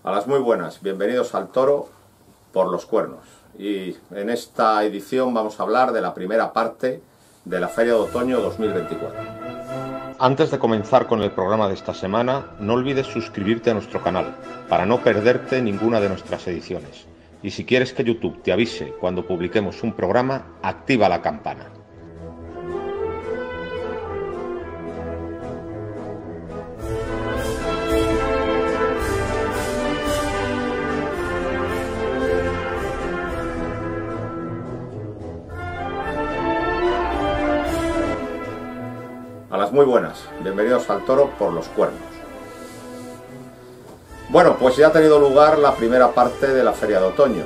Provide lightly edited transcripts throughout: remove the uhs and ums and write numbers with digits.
A las muy buenas, bienvenidos al Toro por los Cuernos. Y en esta edición vamos a hablar de la primera parte de la Feria de Otoño 2024. Antes de comenzar con el programa de esta semana, no olvides suscribirte a nuestro canal para no perderte ninguna de nuestras ediciones. Y si quieres que YouTube te avise cuando publiquemos un programa, activa la campana. A las muy buenas, bienvenidos al Toro por los Cuernos. Bueno, pues ya ha tenido lugar la primera parte de la Feria de Otoño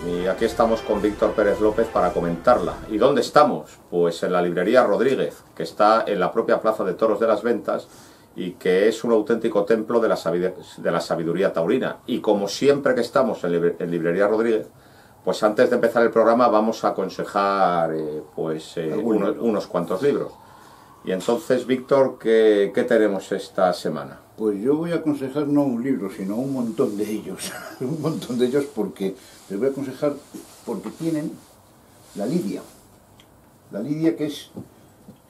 y aquí estamos con Víctor Pérez López para comentarla. ¿Y dónde estamos? Pues en la librería Rodríguez, que está en la propia Plaza de Toros de las Ventas y que es un auténtico templo de la sabiduría taurina. Y como siempre que estamos en librería Rodríguez, pues antes de empezar el programa vamos a aconsejar unos cuantos libros. Y entonces, Víctor, ¿qué tenemos esta semana? Pues yo voy a aconsejar no un libro, sino un montón de ellos. Un montón de ellos porque les voy a aconsejar porque tienen la Lidia. La Lidia, que es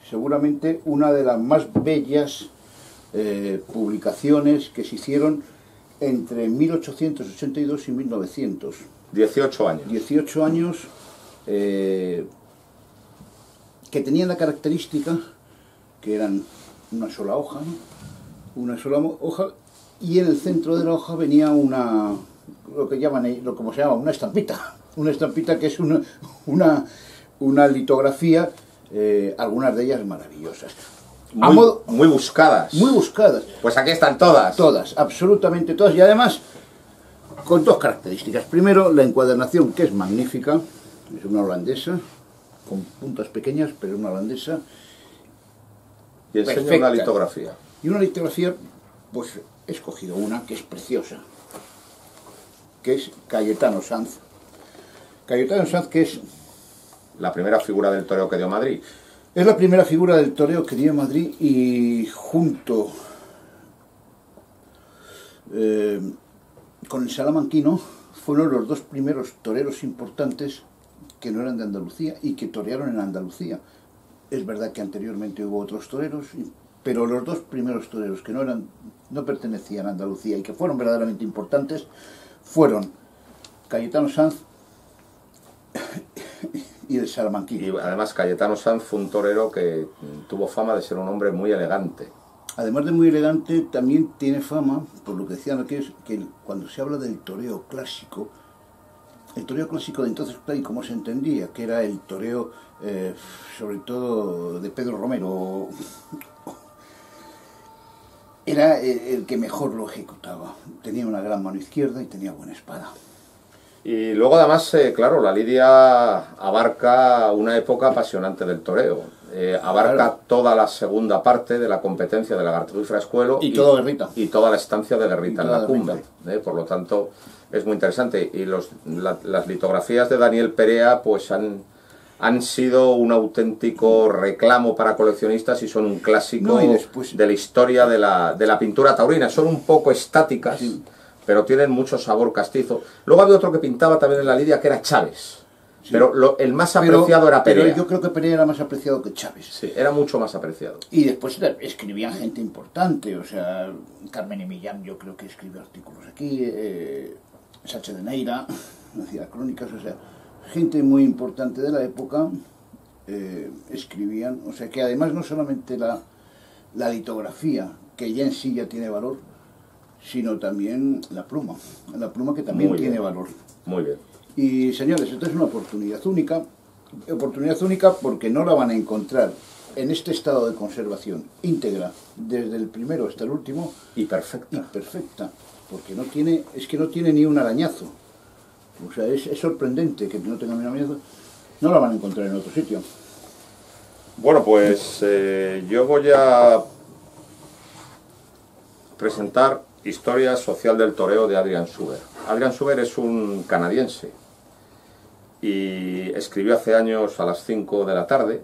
seguramente una de las más bellas publicaciones que se hicieron entre 1882 y 1900. 18 años. 18 años que tenían la característica que eran una sola hoja, ¿no? Una sola hoja, y en el centro de la hoja venía lo que llaman, como se llama, una estampita que es una litografía, algunas de ellas maravillosas. Muy buscadas. Muy buscadas. Pues aquí están todas. Todas, absolutamente todas, y además con dos características. Primero, la encuadernación, que es magnífica, es una holandesa, con puntas pequeñas, pero una holandesa. Y enseña una litografía. Y una litografía, pues he escogido una que es preciosa, que es Cayetano Sanz. Cayetano Sanz, que es la primera figura del toreo que dio Madrid. Es la primera figura del toreo que dio Madrid y junto con el salamanquino fueron los dos primeros toreros importantes que no eran de Andalucía y que torearon en Andalucía. Es verdad que anteriormente hubo otros toreros, pero los dos primeros toreros que no pertenecían a Andalucía y que fueron verdaderamente importantes fueron Cayetano Sanz y el salamanquino. Y además Cayetano Sanz fue un torero que tuvo fama de ser un hombre muy elegante. Además de muy elegante, también tiene fama, por lo que decían aquí, que cuando se habla del toreo clásico de entonces, tal y como se entendía, que era el toreo sobre todo de Pedro Romero, era el que mejor lo ejecutaba. Tenía una gran mano izquierda y tenía buena espada. Y luego además, claro, la Lidia abarca una época apasionante del toreo. Abarca claro, toda la segunda parte de la competencia de Lagartijo y Frascuelo y todo Guerrita. Y toda la estancia de Guerrita en la cumbre. Por lo tanto, es muy interesante. Y las litografías de Daniel Perea pues han sido un auténtico reclamo para coleccionistas y son un clásico de la historia de la pintura taurina. Son un poco estáticas, sí, pero tienen mucho sabor castizo. Luego había otro que pintaba también en la Lidia que era Chávez. Sí. Pero el más apreciado era Perea. Pero yo creo que Perea era más apreciado que Chávez. Sí, era mucho más apreciado. Y después escribían gente importante, o sea, Carmen y Millán yo creo que escribió artículos aquí, Sánchez de Neira, hacía crónicas, o sea, gente muy importante de la época escribían, o sea que además no solamente la litografía, que ya en sí ya tiene valor, sino también la pluma que también tiene valor. Muy bien. Y señores, esta es una oportunidad única porque no la van a encontrar en este estado de conservación íntegra, desde el primero hasta el último. Y perfecta. Porque no tiene ni un arañazo. O sea, es sorprendente que no tenga ni un arañazo. No la van a encontrar en otro sitio. Bueno, pues yo voy a presentar Historia Social del Toreo de Adrian Suber. Adrian Suber es un canadiense y escribió hace años A las 5 de la tarde,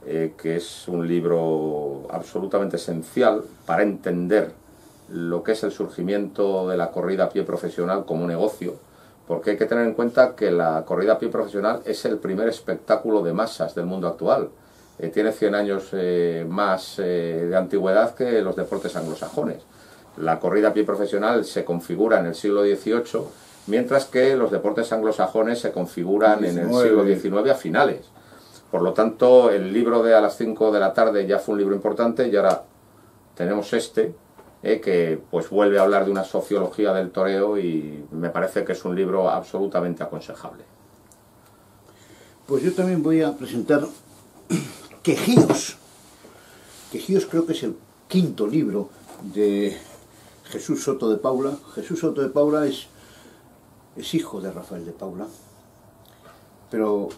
que es un libro absolutamente esencial para entender lo que es el surgimiento de la corrida a pie profesional como negocio, porque hay que tener en cuenta que la corrida a pie profesional es el primer espectáculo de masas del mundo actual. Tiene 100 años más de antigüedad que los deportes anglosajones. La corrida a pie profesional se configura en el siglo XVIII, mientras que los deportes anglosajones se configuran en el siglo XIX a finales. Por lo tanto, el libro de A las 5 de la tarde ya fue un libro importante, y ahora tenemos este, que pues vuelve a hablar de una sociología del toreo, y me parece que es un libro absolutamente aconsejable. Pues yo también voy a presentar Quejíos. Quejíos creo que es el quinto libro de Jesús Soto de Paula. Jesús Soto de Paula es hijo de Rafael de Paula, pero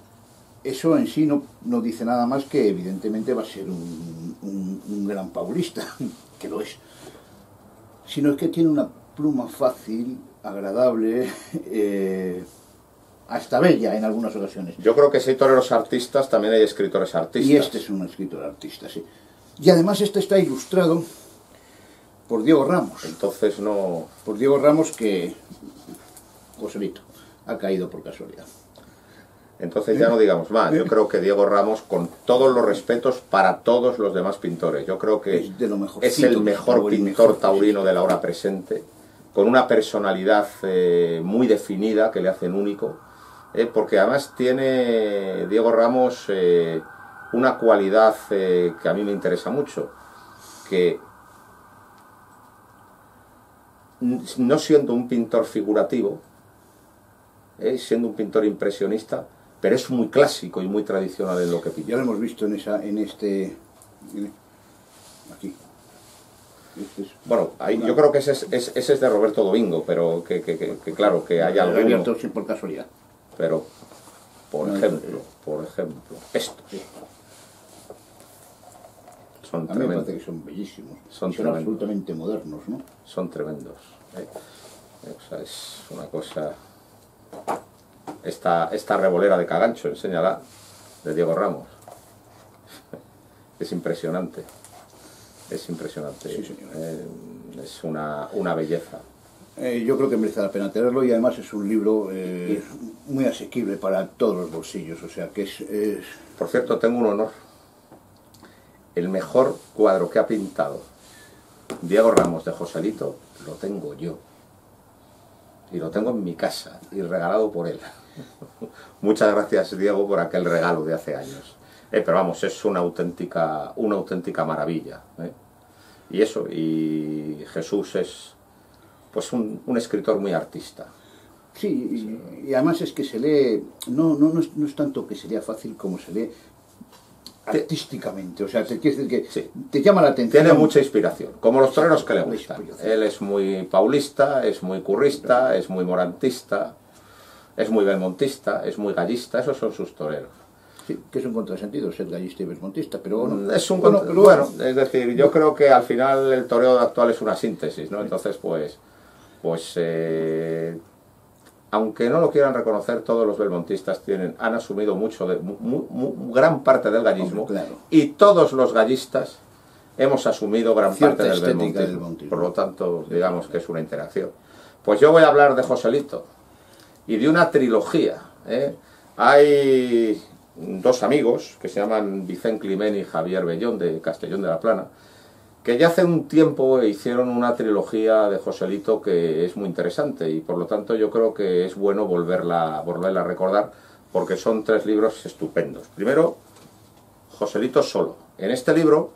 eso en sí no dice nada más que evidentemente va a ser un gran paulista, que lo es, sino es que tiene una pluma fácil, agradable, hasta bella en algunas ocasiones. Yo creo que si hay toreros artistas, también hay escritores artistas. Y este es un escritor artista, sí. Y además este está ilustrado por Diego Ramos. Entonces no... Por Diego Ramos, que Joselito ha caído por casualidad. Entonces ya no digamos más. Yo creo que Diego Ramos, con todos los respetos para todos los demás pintores, yo creo que es el mejor pintor taurino de la hora presente, con una personalidad muy definida que le hacen único, porque además tiene Diego Ramos una cualidad que a mí me interesa mucho, que no siendo un pintor figurativo, siendo un pintor impresionista, pero es muy clásico y muy tradicional en lo que pinta. Ya lo hemos visto aquí. Bueno, ahí, yo creo que ese es de Roberto Domingo, pero que claro, que hay algo abierto por casualidad. Pero, por ejemplo, estos son a mí me parece que son bellísimos. Son absolutamente modernos, ¿no? Son tremendos. O sea, es una cosa... Esta revolera de Cagancho, enséñala, de Diego Ramos. Es impresionante. Es impresionante. Sí, señor. Es una belleza. Yo creo que merece la pena tenerlo, y además es un libro muy asequible para todos los bolsillos. O sea que es... Por cierto, tengo un honor. El mejor cuadro que ha pintado Diego Ramos de Joselito lo tengo yo. Y lo tengo en mi casa, y regalado por él. Muchas gracias, Diego, por aquel regalo de hace años. Pero vamos, es una auténtica maravilla. Y eso, y Jesús es pues un escritor muy artista. Sí, y además es que se lee, no es tanto que sería fácil como se lee artísticamente, o sea, te quiere decir que sí, te llama la atención. Tiene mucha inspiración, como los toreros que le gustan. Él es muy paulista, es muy currista, es muy morantista, es muy belmontista, es muy gallista, esos son sus toreros. Sí, que es un contrasentido ser gallista y belmontista, pero bueno, bueno, es decir, yo creo que al final el toreo actual es una síntesis, ¿no? Entonces, pues aunque no lo quieran reconocer, todos los belmontistas han asumido gran parte del gallismo, claro, y todos los gallistas hemos asumido gran parte del belmontismo. Por lo tanto, digamos que es una interacción. Pues yo voy a hablar de Joselito y de una trilogía. Hay dos amigos que se llaman Vicente Climent y Javier Bellón, de Castellón de la Plana, que ya hace un tiempo hicieron una trilogía de Joselito que es muy interesante, y por lo tanto yo creo que es bueno volverla a recordar, porque son 3 libros estupendos. Primero, Joselito solo. En este libro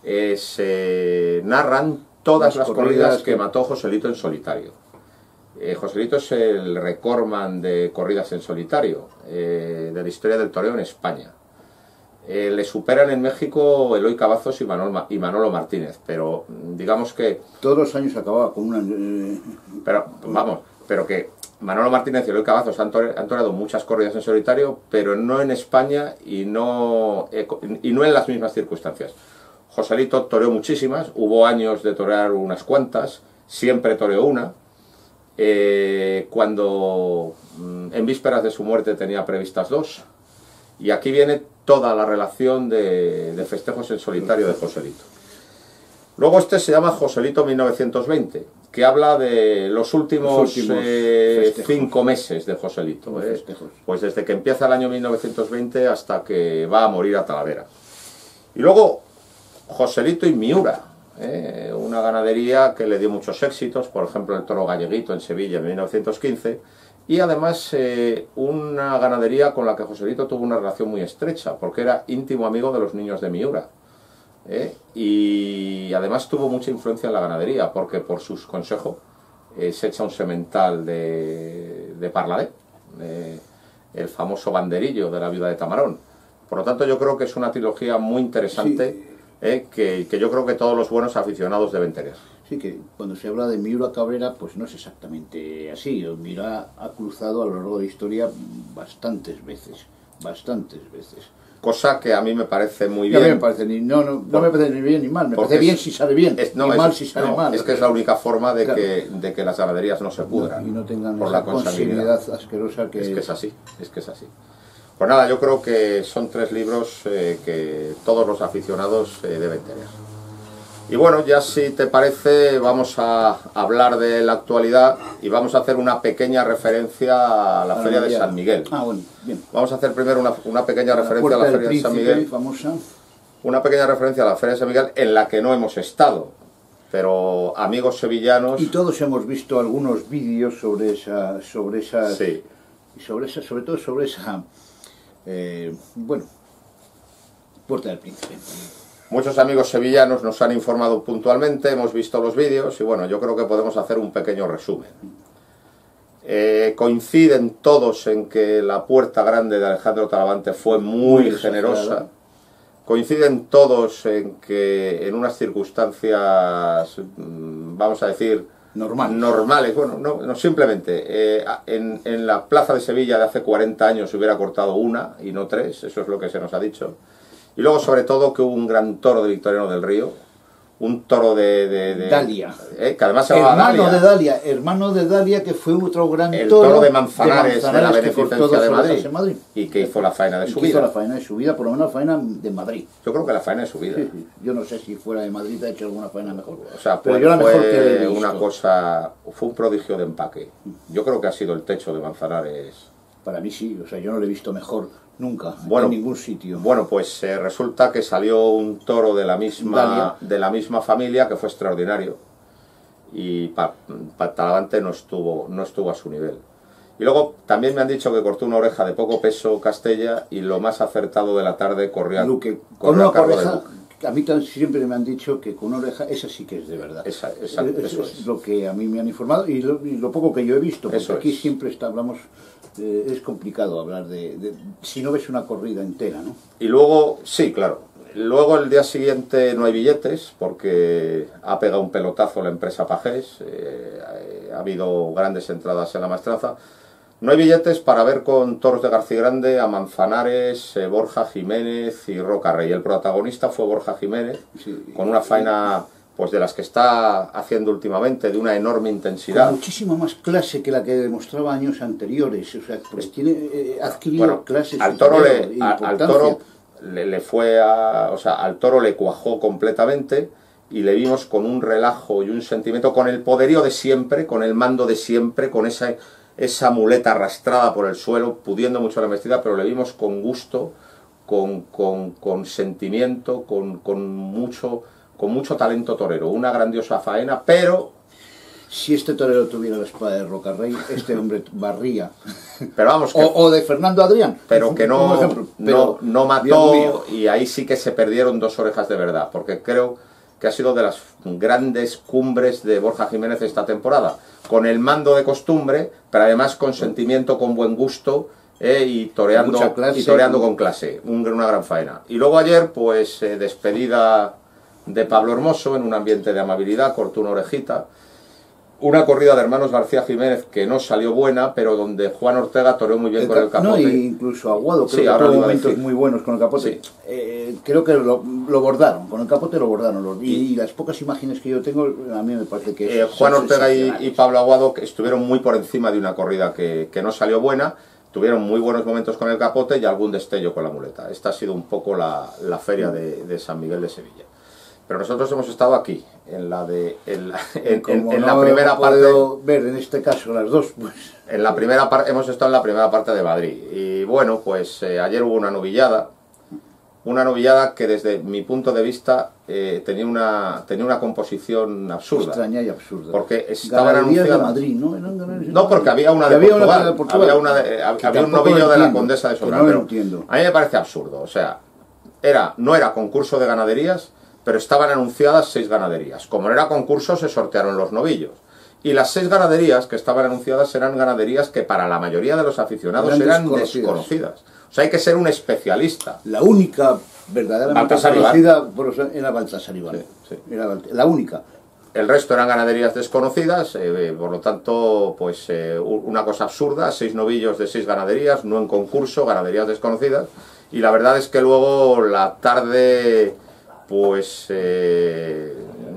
se narran todas las corridas que mató Joselito en solitario. Joselito es el recordman de corridas en solitario de la historia del toreo en España. Le superan en México Eloy Cavazos y Manolo Martínez, pero digamos que... Todos los años acababa con una... Pero que Manolo Martínez y Eloy Cavazos han toreado muchas corridas en solitario, pero no en España y no en las mismas circunstancias. Joselito toreó muchísimas, hubo años de torear unas cuantas, siempre toreó una. Cuando en vísperas de su muerte tenía previstas 2, y aquí viene toda la relación de festejos en solitario de Joselito. Luego este se llama Joselito 1920, que habla de los últimos 5 meses de Joselito. Pues desde que empieza el año 1920 hasta que va a morir a Talavera. Y luego Joselito y Miura, una ganadería que le dio muchos éxitos, por ejemplo el toro galleguito en Sevilla en 1915, y además una ganadería con la que Joselito tuvo una relación muy estrecha, porque era íntimo amigo de los niños de Miura. Y además tuvo mucha influencia en la ganadería, porque por sus consejos se echa un semental de Parladé, el famoso banderillo de la viuda de Tamarón. Por lo tanto, yo creo que es una trilogía muy interesante, sí. Que yo creo que todos los buenos aficionados deben tener. Sí, que cuando se habla de Miura Cabrera, pues no es exactamente así. Miura ha cruzado a lo largo de la historia bastantes veces. Cosa que a mí me parece muy bien. A mí me parece no me parece ni bien ni mal, me parece bien si sale bien, mal si sale mal. Es que es la única forma de, claro, que las ganaderías no se pudran. Y no tengan por esa la consanguinidad asquerosa que... Es que es así. Pues nada, yo creo que son 3 libros que todos los aficionados deben tener. Y bueno, ya si te parece, vamos a hablar de la actualidad y vamos a hacer una pequeña referencia a la Feria de San Miguel. Bueno, bien. Vamos a hacer primero una pequeña referencia a la Feria de San Miguel. Famosa. Una pequeña referencia a la Feria de San Miguel en la que no hemos estado, pero amigos sevillanos... Y todos hemos visto algunos vídeos sobre esa sí. Y sobre todo sobre esa, bueno, Puerta del Príncipe. Muchos amigos sevillanos nos han informado puntualmente, hemos visto los vídeos y bueno, yo creo que podemos hacer un pequeño resumen. Coinciden todos en que la Puerta Grande de Alejandro Talavante fue muy generosa. Coinciden todos en que en unas circunstancias, vamos a decir, normales. Bueno, no simplemente. En la plaza de Sevilla de hace 40 años se hubiera cortado una y no 3, eso es lo que se nos ha dicho. Y luego, sobre todo, que hubo un gran toro de Victoriano del Río, un toro de Dalia. Que además se llamaba Dalia. Hermano de Dalia, que fue otro gran toro. El toro de Manzanares de la Beneficencia de Madrid. Y que hizo la faena de su vida. Hizo la faena de su vida, por lo menos la faena de Madrid. Yo creo que la faena de su vida. Sí. Yo no sé si fuera de Madrid ha hecho alguna faena mejor. O sea, pero yo la mejor que he visto. Una cosa, fue un prodigio de empaque. Yo creo que ha sido el techo de Manzanares. Para mí sí, o sea, yo no lo he visto mejor nunca, bueno, en ningún sitio. Bueno, pues resulta que salió un toro de la misma familia que fue extraordinario. Y para Talavante no estuvo a su nivel. Y luego también me han dicho que cortó una oreja de poco peso Castella y lo más acertado de la tarde corría a cargo de Luque. A mí siempre me han dicho que con una oreja, esa sí que es de verdad. Eso es lo que a mí me han informado y lo poco que yo he visto, porque aquí siempre hablamos, es complicado hablar si no ves una corrida entera, ¿no? Y luego, sí, claro, luego el día siguiente no hay billetes, porque ha pegado un pelotazo la empresa Pajés, ha habido grandes entradas en la maestranza. No hay billetes para ver con toros de García Grande a Manzanares, Borja Jiménez y Roca Rey. El protagonista fue Borja Jiménez, con una faena pues de las que está haciendo últimamente, de una enorme intensidad. Con muchísima más clase que la que demostraba años anteriores, o sea, pues tiene adquirido clases. Al toro le fue o sea, al toro le cuajó completamente y le vimos con un relajo y un sentimiento, con el poderío de siempre, con el mando de siempre, con esa muleta arrastrada por el suelo, pudiendo mucho la embestida, pero le vimos con gusto, con sentimiento, con mucho talento torero, una grandiosa faena, pero... Si este torero tuviera la espada de Roca Rey, este hombre barría. Pero vamos, o de Fernando Adrián. Pero que no mató, y ahí sí que se perdieron 2 orejas de verdad, porque creo que ha sido de las grandes cumbres de Borja Jiménez esta temporada, con el mando de costumbre, pero además con sentimiento, con buen gusto, y toreando con clase, una gran faena. Y luego ayer, pues despedida de Pablo Hermoso en un ambiente de amabilidad, cortó una orejita. Una corrida de hermanos García Jiménez que no salió buena, pero donde Juan Ortega toreó muy bien con el capote. No, incluso Aguado, creo que tuvo momentos muy buenos con el capote. Sí. Creo que lo bordaron, con el capote lo bordaron. Y las pocas imágenes que yo tengo, a mí me parece que Juan Ortega y Pablo Aguado estuvieron muy por encima de una corrida que no salió buena. Tuvieron muy buenos momentos con el capote y algún destello con la muleta. Esta ha sido un poco la feria de San Miguel de Sevilla. Pero nosotros hemos estado aquí, en la no primera parte. Ver en este caso las dos, pues. En la primera parte, hemos estado en la primera parte de Madrid. Y bueno, pues ayer hubo una novillada que desde mi punto de vista tenía una composición absurda. Extraña y absurda. Porque estaban anunciadas de Madrid, ¿no? No, porque había una de Portugal. Había un novillo de la Condesa de Sobrarbe. No entiendo. A mí me parece absurdo. O sea, no era concurso de ganaderías, pero estaban anunciadas 6 ganaderías. Como no era concurso, se sortearon los novillos. Y las 6 ganaderías que estaban anunciadas eran ganaderías que para la mayoría de los aficionados eran desconocidas. O sea, hay que ser un especialista. La única verdaderamente conocida era Baltasar Iván. Sí. Era la única. El resto eran ganaderías desconocidas, por lo tanto, pues una cosa absurda, 6 novillos de 6 ganaderías, no en concurso, ganaderías desconocidas. Y la verdad es que luego la tarde, pues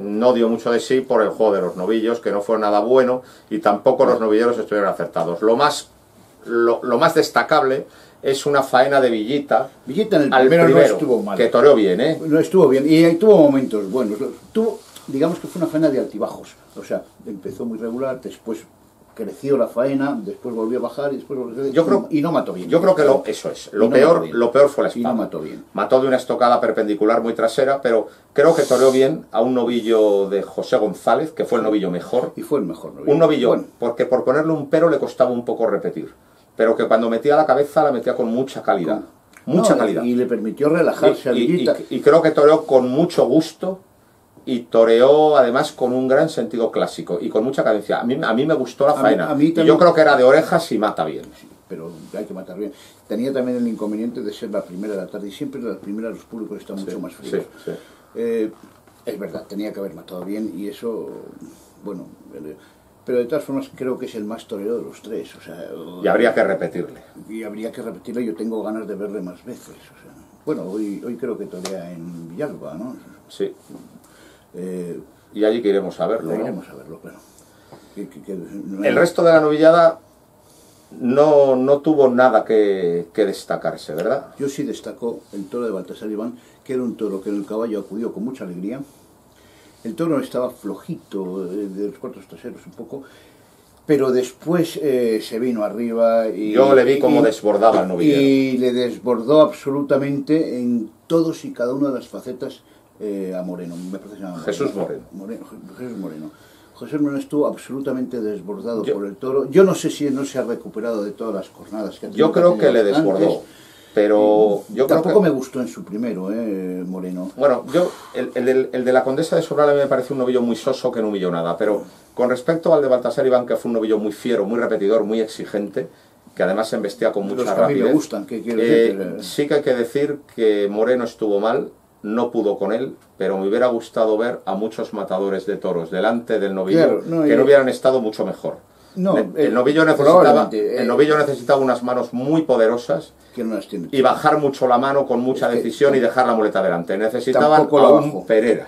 no dio mucho de sí por el juego de los novillos, que no fue nada bueno, y tampoco los novilleros estuvieron acertados. Lo más destacable es una faena de Villita. Villita en el primero no estuvo mal. Que toreó bien, ¿eh? No estuvo bien, y tuvo momentos buenos. Digamos que fue una faena de altibajos. O sea, empezó muy regular, después creció la faena, después volvió a bajar y después volvió a crecer, y no mató bien. Yo creo que eso es. Lo peor fue la espada. Y no mató bien. Mató de una estocada perpendicular muy trasera, pero creo que toreó bien a un novillo de José González, que fue el novillo mejor. Y fue el mejor novillo. Un novillo, bueno, porque por ponerle un pero le costaba un poco repetir. Pero que cuando metía la cabeza la metía con mucha calidad. Mucha calidad. Y le permitió relajarse a Villita. Y creo que toreó con mucho gusto. Y toreó además con un gran sentido clásico y con mucha cadencia. A mí me gustó la faena. Y yo creo que era de orejas y mata bien. Sí, pero hay que matar bien. Tenía también el inconveniente de ser la primera de la tarde, y siempre las primeras los públicos están mucho más fríos. Sí. Es verdad, tenía que haber matado bien, y eso, bueno, pero de todas formas creo que es el más torero de los 3. O sea, y habría que repetirle. Yo tengo ganas de verle más veces. O sea, bueno, hoy creo que torea en Villalba, ¿no? Sí. Y allí que iremos a verlo. Iremos a verlo, pero el resto de la novillada no tuvo nada que destacarse, ¿verdad? Yo sí destaco el toro de Baltasar Iván, que era un toro que en el caballo acudió con mucha alegría. El toro estaba flojito de los cuartos traseros un poco, pero después se vino arriba y... Yo le vi cómo desbordaba el novillero. Y le desbordó absolutamente en todos y cada una de las facetas a Moreno, me parece que se llama Jesús Moreno. Jesús Moreno estuvo absolutamente desbordado por el toro. Yo no sé si no se ha recuperado de todas las jornadas que ha tenido. Yo creo que le desbordó, pero yo tampoco me gustó en su primero, Moreno. Bueno, el de la Condesa de Sobrarbe me pareció un novillo muy soso que no humilló nada, pero con respecto al de Baltasar Iván, que fue un novillo muy fiero, muy repetidor, muy exigente, que además se embestía con mucha rapidez. A mí me gustan, ¿qué quiero decir? Sí que hay que decir que Moreno estuvo mal. No pudo con él, pero me hubiera gustado ver a muchos matadores de toros delante del novillo, no hubieran estado mucho mejor. El novillo necesitaba unas manos muy poderosas y bajar mucho la mano con mucha decisión y dejar la muleta delante. Necesitaban a un Perera.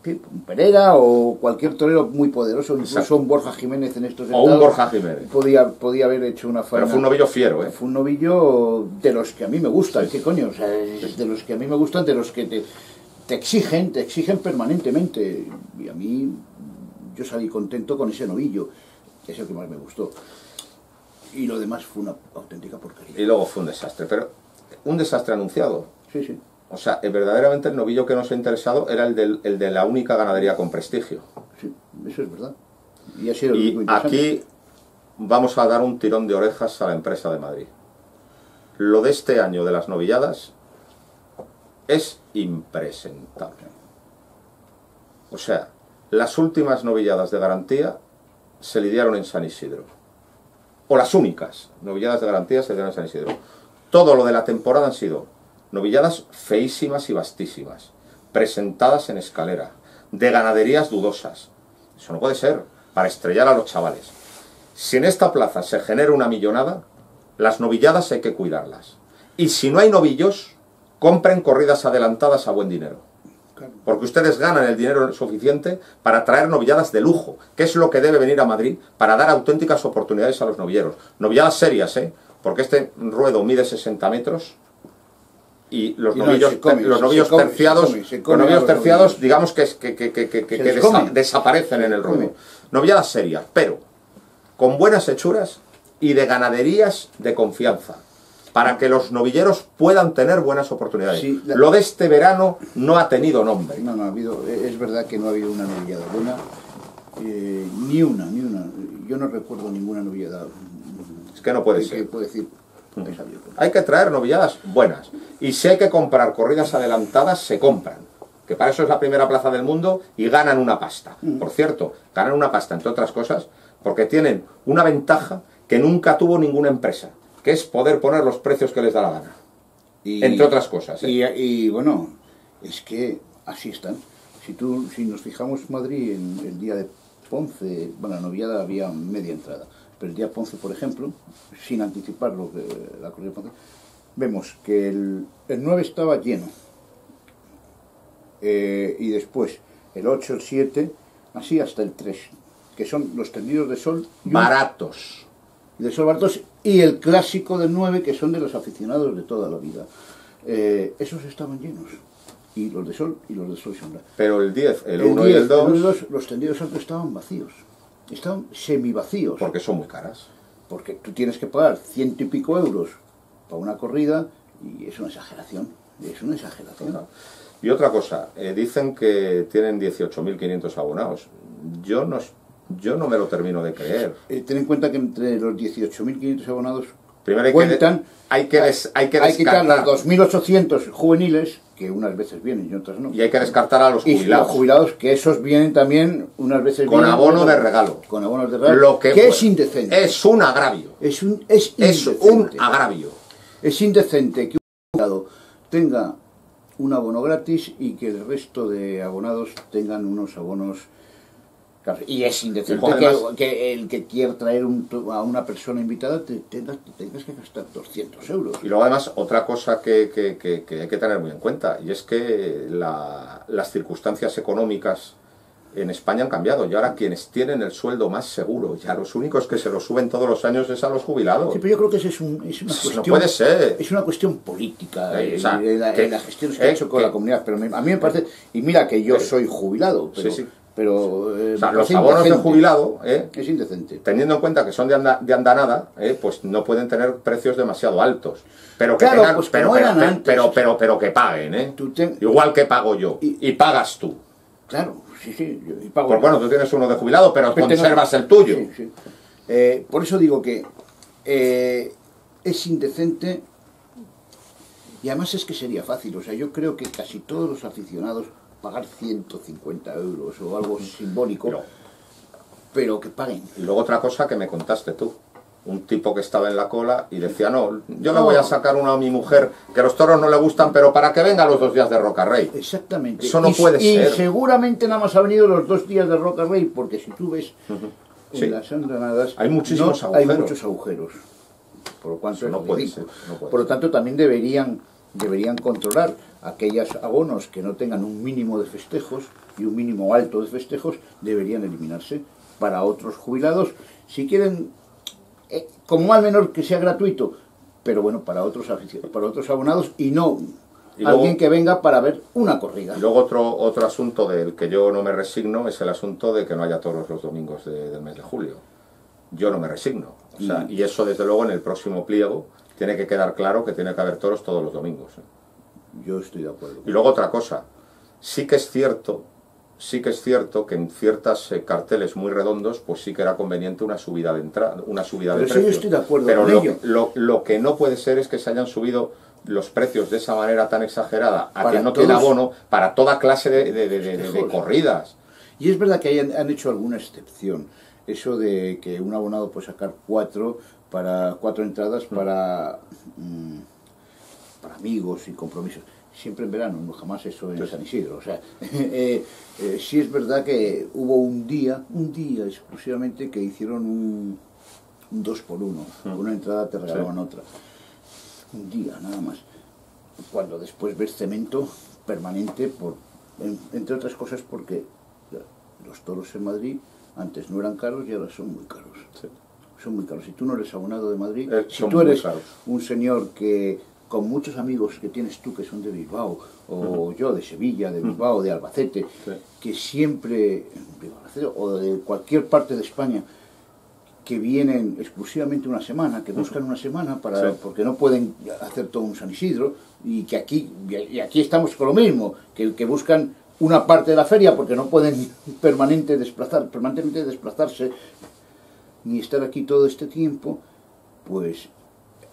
Un Perera o cualquier torero muy poderoso, incluso un Borja Jiménez en estos estados. O un Borja Jiménez. Podía haber hecho una faena. Pero fue un novillo fiero, ¿eh? Fue un novillo de los que a mí me gustan, ¿qué coño? O sea, de los que a mí me gustan, de los que te exigen permanentemente. Y a mí, yo salí contento con ese novillo, que es el que más me gustó. Y lo demás fue una auténtica porquería. Y luego fue un desastre, pero un desastre anunciado. Sí. O sea, verdaderamente el novillo que nos ha interesado era el de la única ganadería con prestigio. Sí, eso es verdad. Y ha sido y aquí vamos a dar un tirón de orejas a la empresa de Madrid. Lo de este año de las novilladas es impresentable. O sea, las últimas novilladas de garantía se lidiaron en San Isidro. O las únicas novilladas de garantía se lidiaron en San Isidro. Todo lo de la temporada han sido novilladas feísimas y vastísimas, presentadas en escalera, de ganaderías dudosas. Eso no puede ser, para estrellar a los chavales. Si en esta plaza se genera una millonada, las novilladas hay que cuidarlas. Y si no hay novillos, compren corridas adelantadas a buen dinero. Porque ustedes ganan el dinero suficiente para traer novilladas de lujo, que es lo que debe venir a Madrid para dar auténticas oportunidades a los novilleros. Novilladas serias, porque este ruedo mide 60 metros, y los novillos terciados, digamos que desaparecen en el rodeo. Novilladas serias, pero con buenas hechuras y de ganaderías de confianza, para que los novilleros puedan tener buenas oportunidades. Sí, lo de este verano no ha tenido nombre. No, ha habido, es verdad que no ha habido una novillada buena, ni una. Yo no recuerdo ninguna novillada. Es que no puede ser. Puede decir, hay que traer novilladas buenas. Y si hay que comprar corridas adelantadas, se compran. Que para eso es la primera plaza del mundo y ganan una pasta. Por cierto, ganan una pasta, entre otras cosas, porque tienen una ventaja que nunca tuvo ninguna empresa, que es poder poner los precios que les da la gana. Entre otras cosas. Y bueno, es que así están. Si nos fijamos Madrid en el día de Ponce, bueno, la novillada había media entrada. Pero el día Ponce, por ejemplo, sin anticipar lo que la corrida de Ponce, vemos que el 9 estaba lleno. Y después el 8, el 7, así hasta el 3, que son los tendidos de sol. Baratos. De sol baratos, y el clásico del 9, que son de los aficionados de toda la vida. Esos estaban llenos. Y los de sol y los de sol y sombra. Pero el 10, el 1 y el 2... Los tendidos altos estaban vacíos. Estaban semivacíos. Porque son muy caras. Porque tú tienes que pagar 100 y pico euros para una corrida y es una exageración. Es una exageración. Claro. Y otra cosa, dicen que tienen 18.500 abonados. Yo no me lo termino de creer. Ten en cuenta que entre los 18.500 abonados primero hay que quitar los 2.800 juveniles, que unas veces vienen y otras no. Y hay que descartar a los jubilados. Y los jubilados, que esos vienen también, unas veces con vienen... abono de regalo. Con abonos de regalo, que es indecente. Es un agravio. Es un agravio. Es indecente que un jubilado tenga un abono gratis y que el resto de abonados tengan unos abonos... Y es indecente que el que quiera traer a una persona invitada tengas que gastar 200 euros. Y luego además otra cosa que hay que tener muy en cuenta, y es que las circunstancias económicas en España han cambiado, y ahora quienes tienen el sueldo más seguro, ya los únicos que se lo suben todos los años es a los jubilados. Sí, pero yo creo que es una cuestión... No puede ser. Es una cuestión política, o sea, la gestión que ha hecho con la comunidad, pero a mí me parece... Y mira que yo soy jubilado, pero... Sí. Pero, o sea, los abonos de jubilado, es indecente. Teniendo en cuenta que son de andanada, pues no pueden tener precios demasiado altos. Pero que claro, tengan, pues pero que paguen, igual que pago yo. Y pagas tú. Claro, sí, y pago. Pues bueno, tú tienes uno de jubilado, pero conservas el tuyo. Sí. Por eso digo que es indecente. Y además es que sería fácil. O sea, yo creo que casi todos los aficionados pagar 150 euros o algo simbólico, pero que paguen. Y luego otra cosa que me contaste tú, un tipo que estaba en la cola y decía, no, yo le voy a sacar uno a mi mujer, que los toros no le gustan, pero para que venga los 2 días de Roca Rey. Exactamente. Eso no puede ser. Y seguramente nada más ha venido los 2 días de Roca Rey, porque si tú ves en las andanadas, hay muchísimos agujeros. Hay muchos agujeros. Por lo cual no puede ser. Por lo tanto, también deberían controlar aquellos abonos que no tengan un mínimo de festejos y un mínimo alto de festejos, deberían eliminarse para otros jubilados, si quieren, como mal menor que sea gratuito, pero bueno, para otros abonados y no alguien que venga para ver una corrida. Y luego otro asunto del que yo no me resigno es el asunto de que no haya toros los domingos del mes de julio. Yo no me resigno. O sea, y eso desde luego en el próximo pliego tiene que quedar claro que tiene que haber toros todos los domingos. Yo estoy de acuerdo. Y luego otra cosa, sí que es cierto que en ciertos carteles muy redondos, pues sí que era conveniente una subida de entrada, una subida de precios. Yo estoy de acuerdo pero con ello. Lo que no puede ser es que se hayan subido los precios de esa manera tan exagerada a quien no tiene abono para toda clase de corridas. Y es verdad que han hecho alguna excepción. Eso de que un abonado puede sacar 4 entradas para amigos y compromisos. Siempre en verano, no jamás eso en San Isidro. O sea, sí es verdad que hubo un día exclusivamente que hicieron un 2 por 1. Una entrada te regalaban otra. Un día, nada más. Cuando después ves cemento permanente, entre otras cosas porque los toros en Madrid antes no eran caros y ahora son muy caros. Sí. Son muy caros. Si tú no eres abonado de Madrid, si tú eres un señor que con muchos amigos que tienes tú que son de Bilbao, o yo de Sevilla, de Bilbao, de Albacete, que siempre, o de cualquier parte de España, que vienen exclusivamente una semana, que buscan una semana porque no pueden hacer todo un San Isidro, y que aquí estamos con lo mismo, que buscan una parte de la feria porque no pueden permanentemente desplazarse ni estar aquí todo este tiempo, pues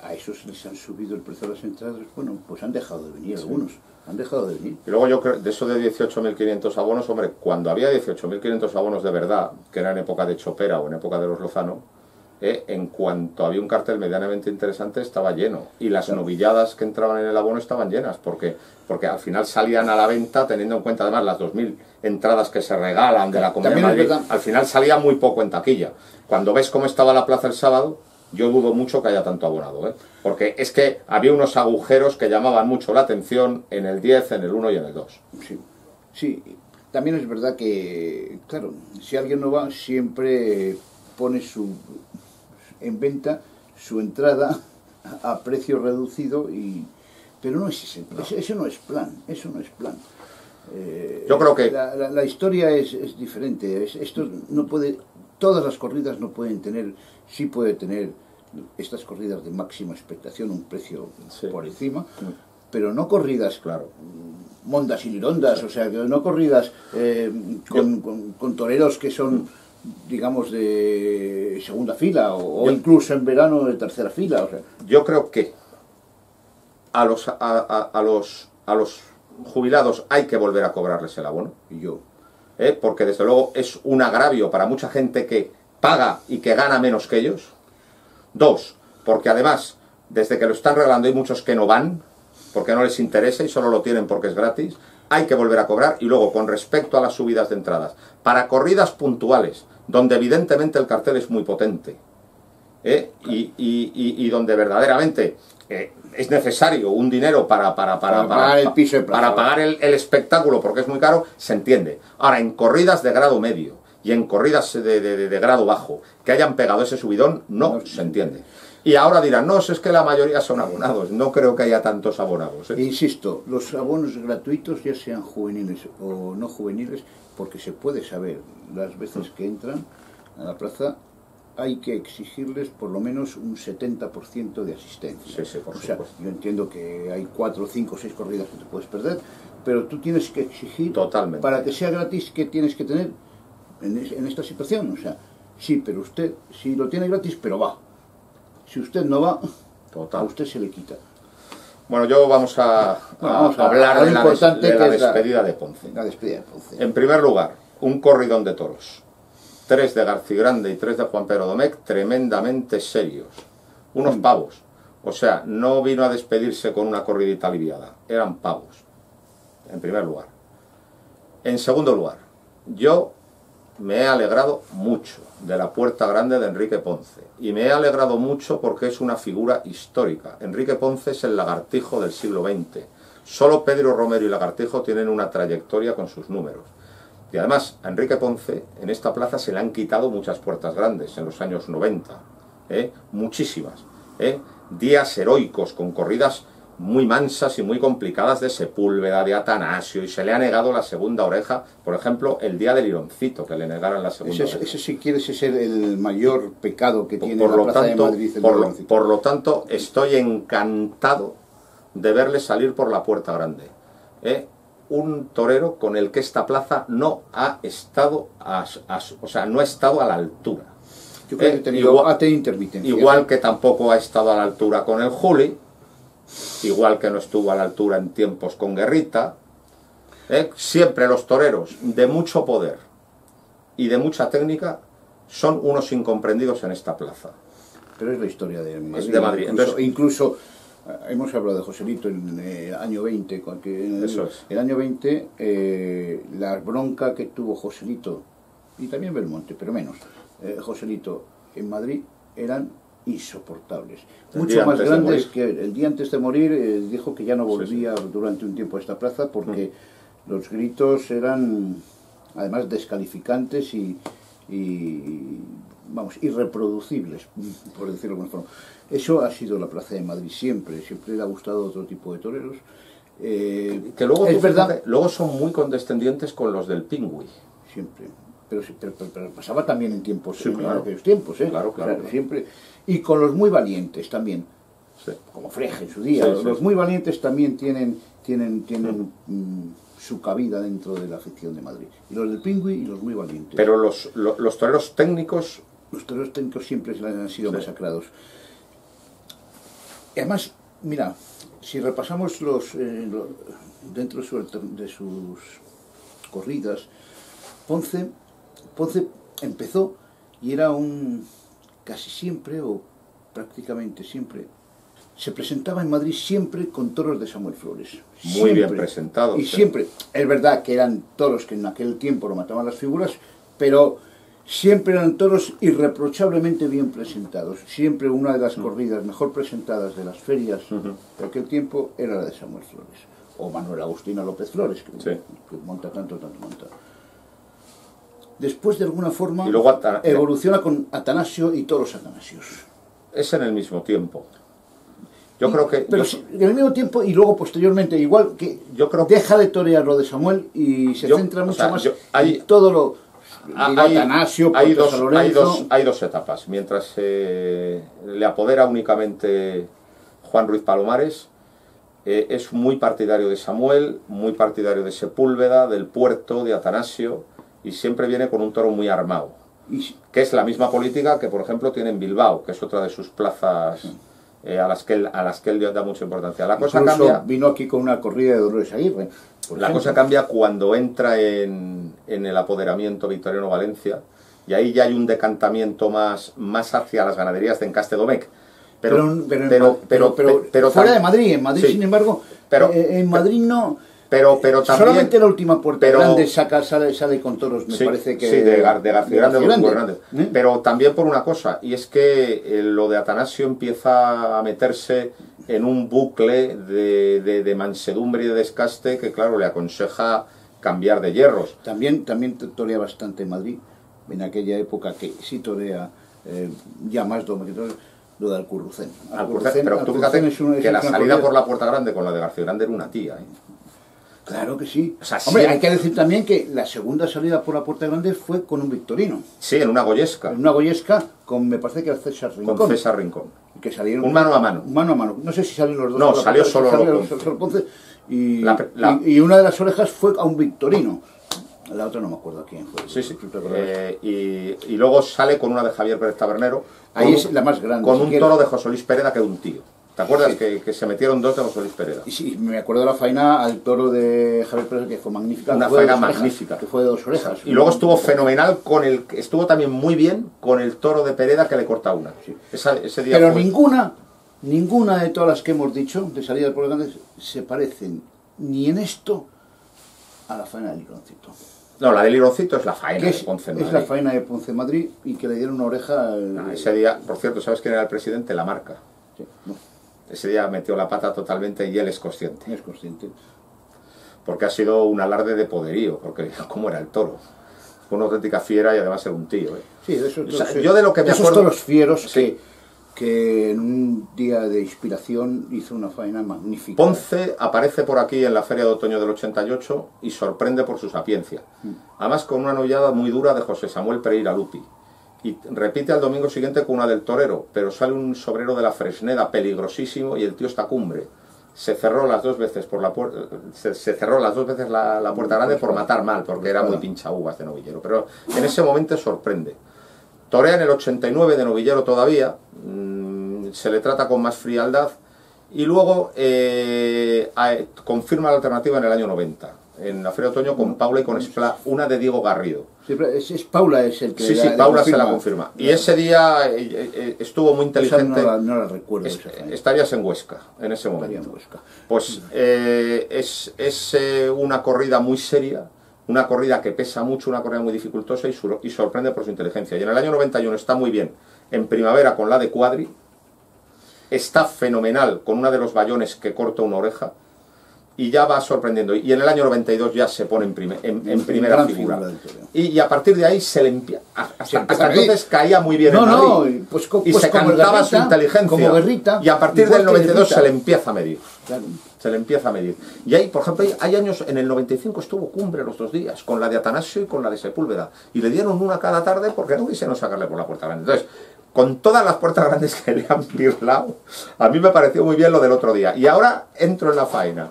a esos les han subido el precio de las entradas. Bueno, pues han dejado de venir algunos, han dejado de venir. Y luego yo creo, de eso de 18.500 abonos, hombre, cuando había 18.500 abonos de verdad, que era en época de Chopera o en época de los Lozano, en cuanto había un cartel medianamente interesante estaba lleno, y las novilladas que entraban en el abono estaban llenas, porque al final salían a la venta, teniendo en cuenta además las 2.000 entradas que se regalan de la Comunidad de Madrid, al final salía muy poco en taquilla. Cuando ves cómo estaba la plaza el sábado, yo dudo mucho que haya tanto abonado, porque es que había unos agujeros que llamaban mucho la atención en el 10, en el 1 y en el 2. Sí, también es verdad que, claro, si alguien no va, siempre pone en venta su entrada a precio reducido, pero no es ese, eso no es plan, yo creo que la historia es diferente. Esto no puede, todas las corridas no pueden tener, sí puede tener estas corridas de máxima expectación un precio por encima, pero no corridas mondas y lirondas, o sea, no corridas con toreros que son, digamos, de segunda fila, o incluso en verano de tercera fila. O sea. Yo creo que a los jubilados hay que volver a cobrarles el abono. Porque desde luego es un agravio para mucha gente que paga y que gana menos que ellos. 2, porque además, desde que lo están regalando hay muchos que no van, porque no les interesa y solo lo tienen porque es gratis. Hay que volver a cobrar. Y luego, con respecto a las subidas de entradas, para corridas puntuales, donde evidentemente el cartel es muy potente, y donde verdaderamente es necesario un dinero para pagar el piso de plaza, para pagar el espectáculo, porque es muy caro, se entiende. Ahora, en corridas de grado medio y en corridas de grado bajo, que hayan pegado ese subidón, no se entiende. Y ahora dirán, no, es que la mayoría son abonados. No creo que haya tantos abonados. Insisto, los abonos gratuitos, ya sean juveniles o no juveniles, porque se puede saber las veces que entran a la plaza, hay que exigirles por lo menos un 70% de asistencia. Por supuesto. Yo entiendo que hay 4, 5, 6 corridas que te puedes perder, pero tú tienes que exigir, totalmente, para que sea gratis, ¿qué tienes que tener en esta situación? O sea, sí, pero usted, si lo tiene gratis, pero va. Si usted no va, a usted se le quita. Bueno, vamos a hablar de la despedida de Ponce. La despedida de Ponce. En primer lugar, un corridón de toros. 3 de Garcigrande y 3 de Juan Pedro Domecq, tremendamente serios. Unos pavos. O sea, no vino a despedirse con una corridita aliviada. Eran pavos. En primer lugar. En segundo lugar, yo me he alegrado mucho de la Puerta Grande de Enrique Ponce. Y me he alegrado mucho porque es una figura histórica. Enrique Ponce es el Lagartijo del siglo XX. Solo Pedro Romero y Lagartijo tienen una trayectoria con sus números. Y además, a Enrique Ponce, en esta plaza se le han quitado muchas puertas grandes en los años 90. Muchísimas. Días heroicos, con corridas muy mansas y muy complicadas de Sepúlveda, de Atanasio, y se le ha negado la segunda oreja, por ejemplo, el día del Lironcito, que le negaran la segunda oreja. Ese, si quieres, es el mayor pecado que tiene la Plaza de Madrid. Por lo tanto, estoy encantado de verle salir por la Puerta Grande. Un torero con el que esta plaza no ha estado no ha estado a la altura. Yo creo que ha tenido intermitencia. Igual que tampoco ha estado a la altura con el Juli, igual que no estuvo a la altura en tiempos con Guerrita. Siempre los toreros de mucho poder y de mucha técnica son unos incomprendidos en esta plaza. Pero es la historia de Madrid. Es de Madrid. Incluso hemos hablado de Joselito en el año 20, el año 20 la bronca que tuvo Joselito, y también Belmonte, pero menos, Joselito en Madrid eran insoportables, mucho más grandes que el día antes de morir. Dijo que ya no volvía durante un tiempo a esta plaza porque los gritos eran además descalificantes y vamos, irreproducibles, por decirlo de alguna forma. Eso ha sido la Plaza de Madrid siempre le ha gustado otro tipo de toreros. Que luego, es verdad, fíjate, luego son muy condescendientes con los del Pingüi. Siempre. Pero pasaba también en tiempos, sí, claro. En aquellos tiempos, claro, claro. Siempre. Y con los muy valientes también, sí. Como Freje en su día. Sí, los muy valientes también tienen su cabida dentro de la afición de Madrid. Y los del Pingüi y los muy valientes. Pero los toreros técnicos... Los toreros técnicos siempre han sido masacrados. Y además, mira, si repasamos dentro de sus corridas, Ponce empezó y era casi siempre o prácticamente siempre se presentaba en Madrid siempre con toros de Samuel Flores. Muy bien presentados. Y siempre, es verdad que eran toros que en aquel tiempo lo mataban las figuras, pero siempre eran toros irreprochablemente bien presentados. Siempre una de las corridas mejor presentadas de las ferias de aquel tiempo era la de Samuel Flores. O Manuel Agustina López Flores, que monta tanto monta. Después, de alguna forma, evoluciona con Atanasio y toros Atanasios. Es en el mismo tiempo. Yo creo que... Pero en el mismo tiempo, y luego posteriormente, igual que deja de torear lo de Samuel y se centra mucho más en todo lo... Atanasio, hay dos etapas. Mientras le apodera únicamente Juan Ruiz Palomares, es muy partidario de Samuel, muy partidario de Sepúlveda, del Puerto, de Atanasio, y siempre viene con un toro muy armado, que es la misma política que, por ejemplo, tiene en Bilbao, que es otra de sus plazas a las que él da mucha importancia. La cosa cambia. Vino aquí con una corrida de Dolores Aguirre. La cosa cambia cuando entra en el apoderamiento Victoriano Valencia, y ahí ya hay un decantamiento más hacia las ganaderías de Encaste Domecq. Pero fuera de Madrid. En Madrid, sin embargo, en Madrid no. Pero también, solamente la última Puerta Grande sale con toros, me parece que... Sí, de García Grande. Pero también por una cosa, y es que lo de Atanasio empieza a meterse en un bucle de mansedumbre y de descaste que, claro, le aconseja cambiar de hierros. También torea bastante en Madrid, en aquella época que sí torea ya más lo de Alcurrucén. Pero tú fíjate que la salida por la Puerta Grande con la de García Grande era una tía, Claro que sí. O sea, hombre, hay que decir también que la segunda salida por la Puerta Grande fue con un victorino. Sí, en una goyesca. En una goyesca con, me parece que era César Rincón. Con César Rincón. Que salieron un mano a mano. Mano a mano. No sé si salieron los dos. No, salió solo Ponce. Y una de las orejas fue a un victorino. La otra no me acuerdo a quién fue. Sí. Y luego sale con una de Javier Pérez Tabernero. Ahí es la más grande. Con un toro de José Luis Pereda, que era un tío. ¿Te acuerdas que se metieron dos de José Luis Pereda? Sí, me acuerdo de la faena al toro de Javier Pérez, que fue magnífica. Una faena magnífica. Que fue de 2 orejas. Y luego estuvo fenomenal estuvo también muy bien con el toro de Pereda, que le corta una. Sí. Ese día pero ninguna de todas las que hemos dicho, de salida por los grandes, se parecen ni en esto a la faena del Lironcito. No, la del Lironcito es la faena de Ponce Madrid. Es la faena de Ponce Madrid, y que le dieron una oreja... ese día, por cierto, ¿sabes quién era el presidente? La Marca. Sí, no. Ese día metió la pata totalmente y él es consciente. Es consciente. Porque ha sido un alarde de poderío, porque cómo era el toro. Fue una auténtica fiera y además era un tío. Sí, de esos, yo de lo que me acuerdo... Esos toros fieros que en un día de inspiración hizo una faena magnífica. Ponce aparece por aquí en la Feria de Otoño del 88 y sorprende por su sapiencia. Además con una noviada muy dura de José Samuel Pereira Lupi. Y repite al domingo siguiente con una del Torero, pero sale un sobrero de la Fresneda peligrosísimo y el tío está cumbre. Se cerró las dos veces la Puerta Grande por matar mal, porque era muy pinchaúvas de novillero. Pero en ese momento sorprende. Torea en el 89 de novillero todavía, se le trata con más frialdad, y luego confirma la alternativa en el año 90. En la Feria de Otoño con Paula y con Esplá, una de Diego Garrido. Sí, Paula es el que Sí, Paula se la confirma. Y ese día estuvo muy inteligente. No la recuerdo. Estarías en Huesca en ese momento. Pues es una corrida muy seria, una corrida que pesa mucho, una corrida muy dificultosa y sorprende por su inteligencia. Y en el año 91 está muy bien en primavera con la de Cuadri, está fenomenal con una de los bayones que corta una oreja, y ya va sorprendiendo. Y en el año 92 ya se pone en primera figura. Y a partir de ahí se le empieza. Hasta entonces caía muy bien en Madrid. Y se cantaba su inteligencia. Como Guerrita, y a partir del 92 se le empieza a medir. Claro. Se le empieza a medir. Y hay, por ejemplo, hay años, en el 95 estuvo Cumbre los 2 días, con la de Atanasio y con la de Sepúlveda. Y le dieron una cada tarde porque no quisieron sacarle por la puerta grande. Entonces, con todas las puertas grandes que le han birlado, a mí me pareció muy bien lo del otro día. Y ahora entro en la faena.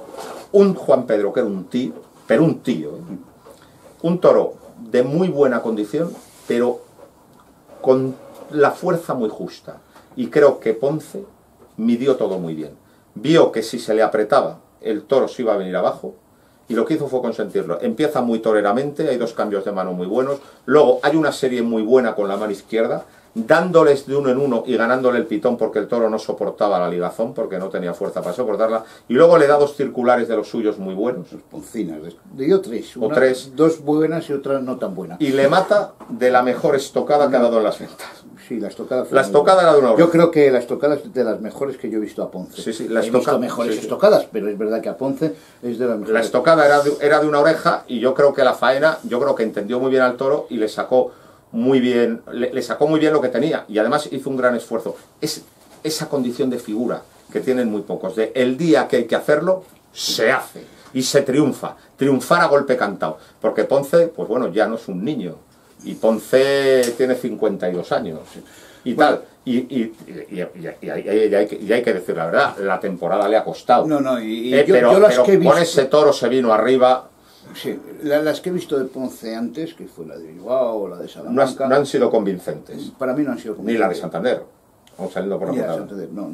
Un Juan Pedro, que era un tío, pero un tío, un toro de muy buena condición, pero con la fuerza muy justa. Y creo que Ponce midió todo muy bien. Vio que si se le apretaba, el toro se iba a venir abajo, y lo que hizo fue consentirlo. Empieza muy toreramente, hay 2 cambios de mano muy buenos, luego hay una serie muy buena con la mano izquierda, dándoles de uno en uno y ganándole el pitón porque el toro no soportaba la ligazón, porque no tenía fuerza para soportarla, y luego le da 2 circulares de los suyos muy buenos. Poncinas, le dio 3. O 3. 2 buenas y otra no tan buenas. Y le mata de la mejor estocada que ha dado en las ventas. Sí, la estocada fue la estocada era de una oreja. Yo creo que la estocada es de las mejores que yo he visto a Ponce. Sí, sí, he visto mejores estocadas, pero es verdad que a Ponce es de las mejores. La estocada era de una oreja, y yo creo que la faena, yo creo que entendió muy bien al toro y le sacó muy bien, le sacó muy bien lo que tenía, y además hizo un gran esfuerzo. Es esa condición de figura que tienen muy pocos, de el día que hay que hacerlo, se hace, y se triunfa, triunfar a golpe cantado, porque Ponce, pues bueno, ya no es un niño, y Ponce tiene 52 años, y tal, y hay que decir la verdad, la temporada le ha costado. No, pero con ese toro se vino arriba. Sí, las que he visto de Ponce antes, que fue la de Bilbao o la de Salamanca, no han sido convincentes. Para mí no han sido convincentes. Ni la de Santander. Vamos saliendo por la Santander. No.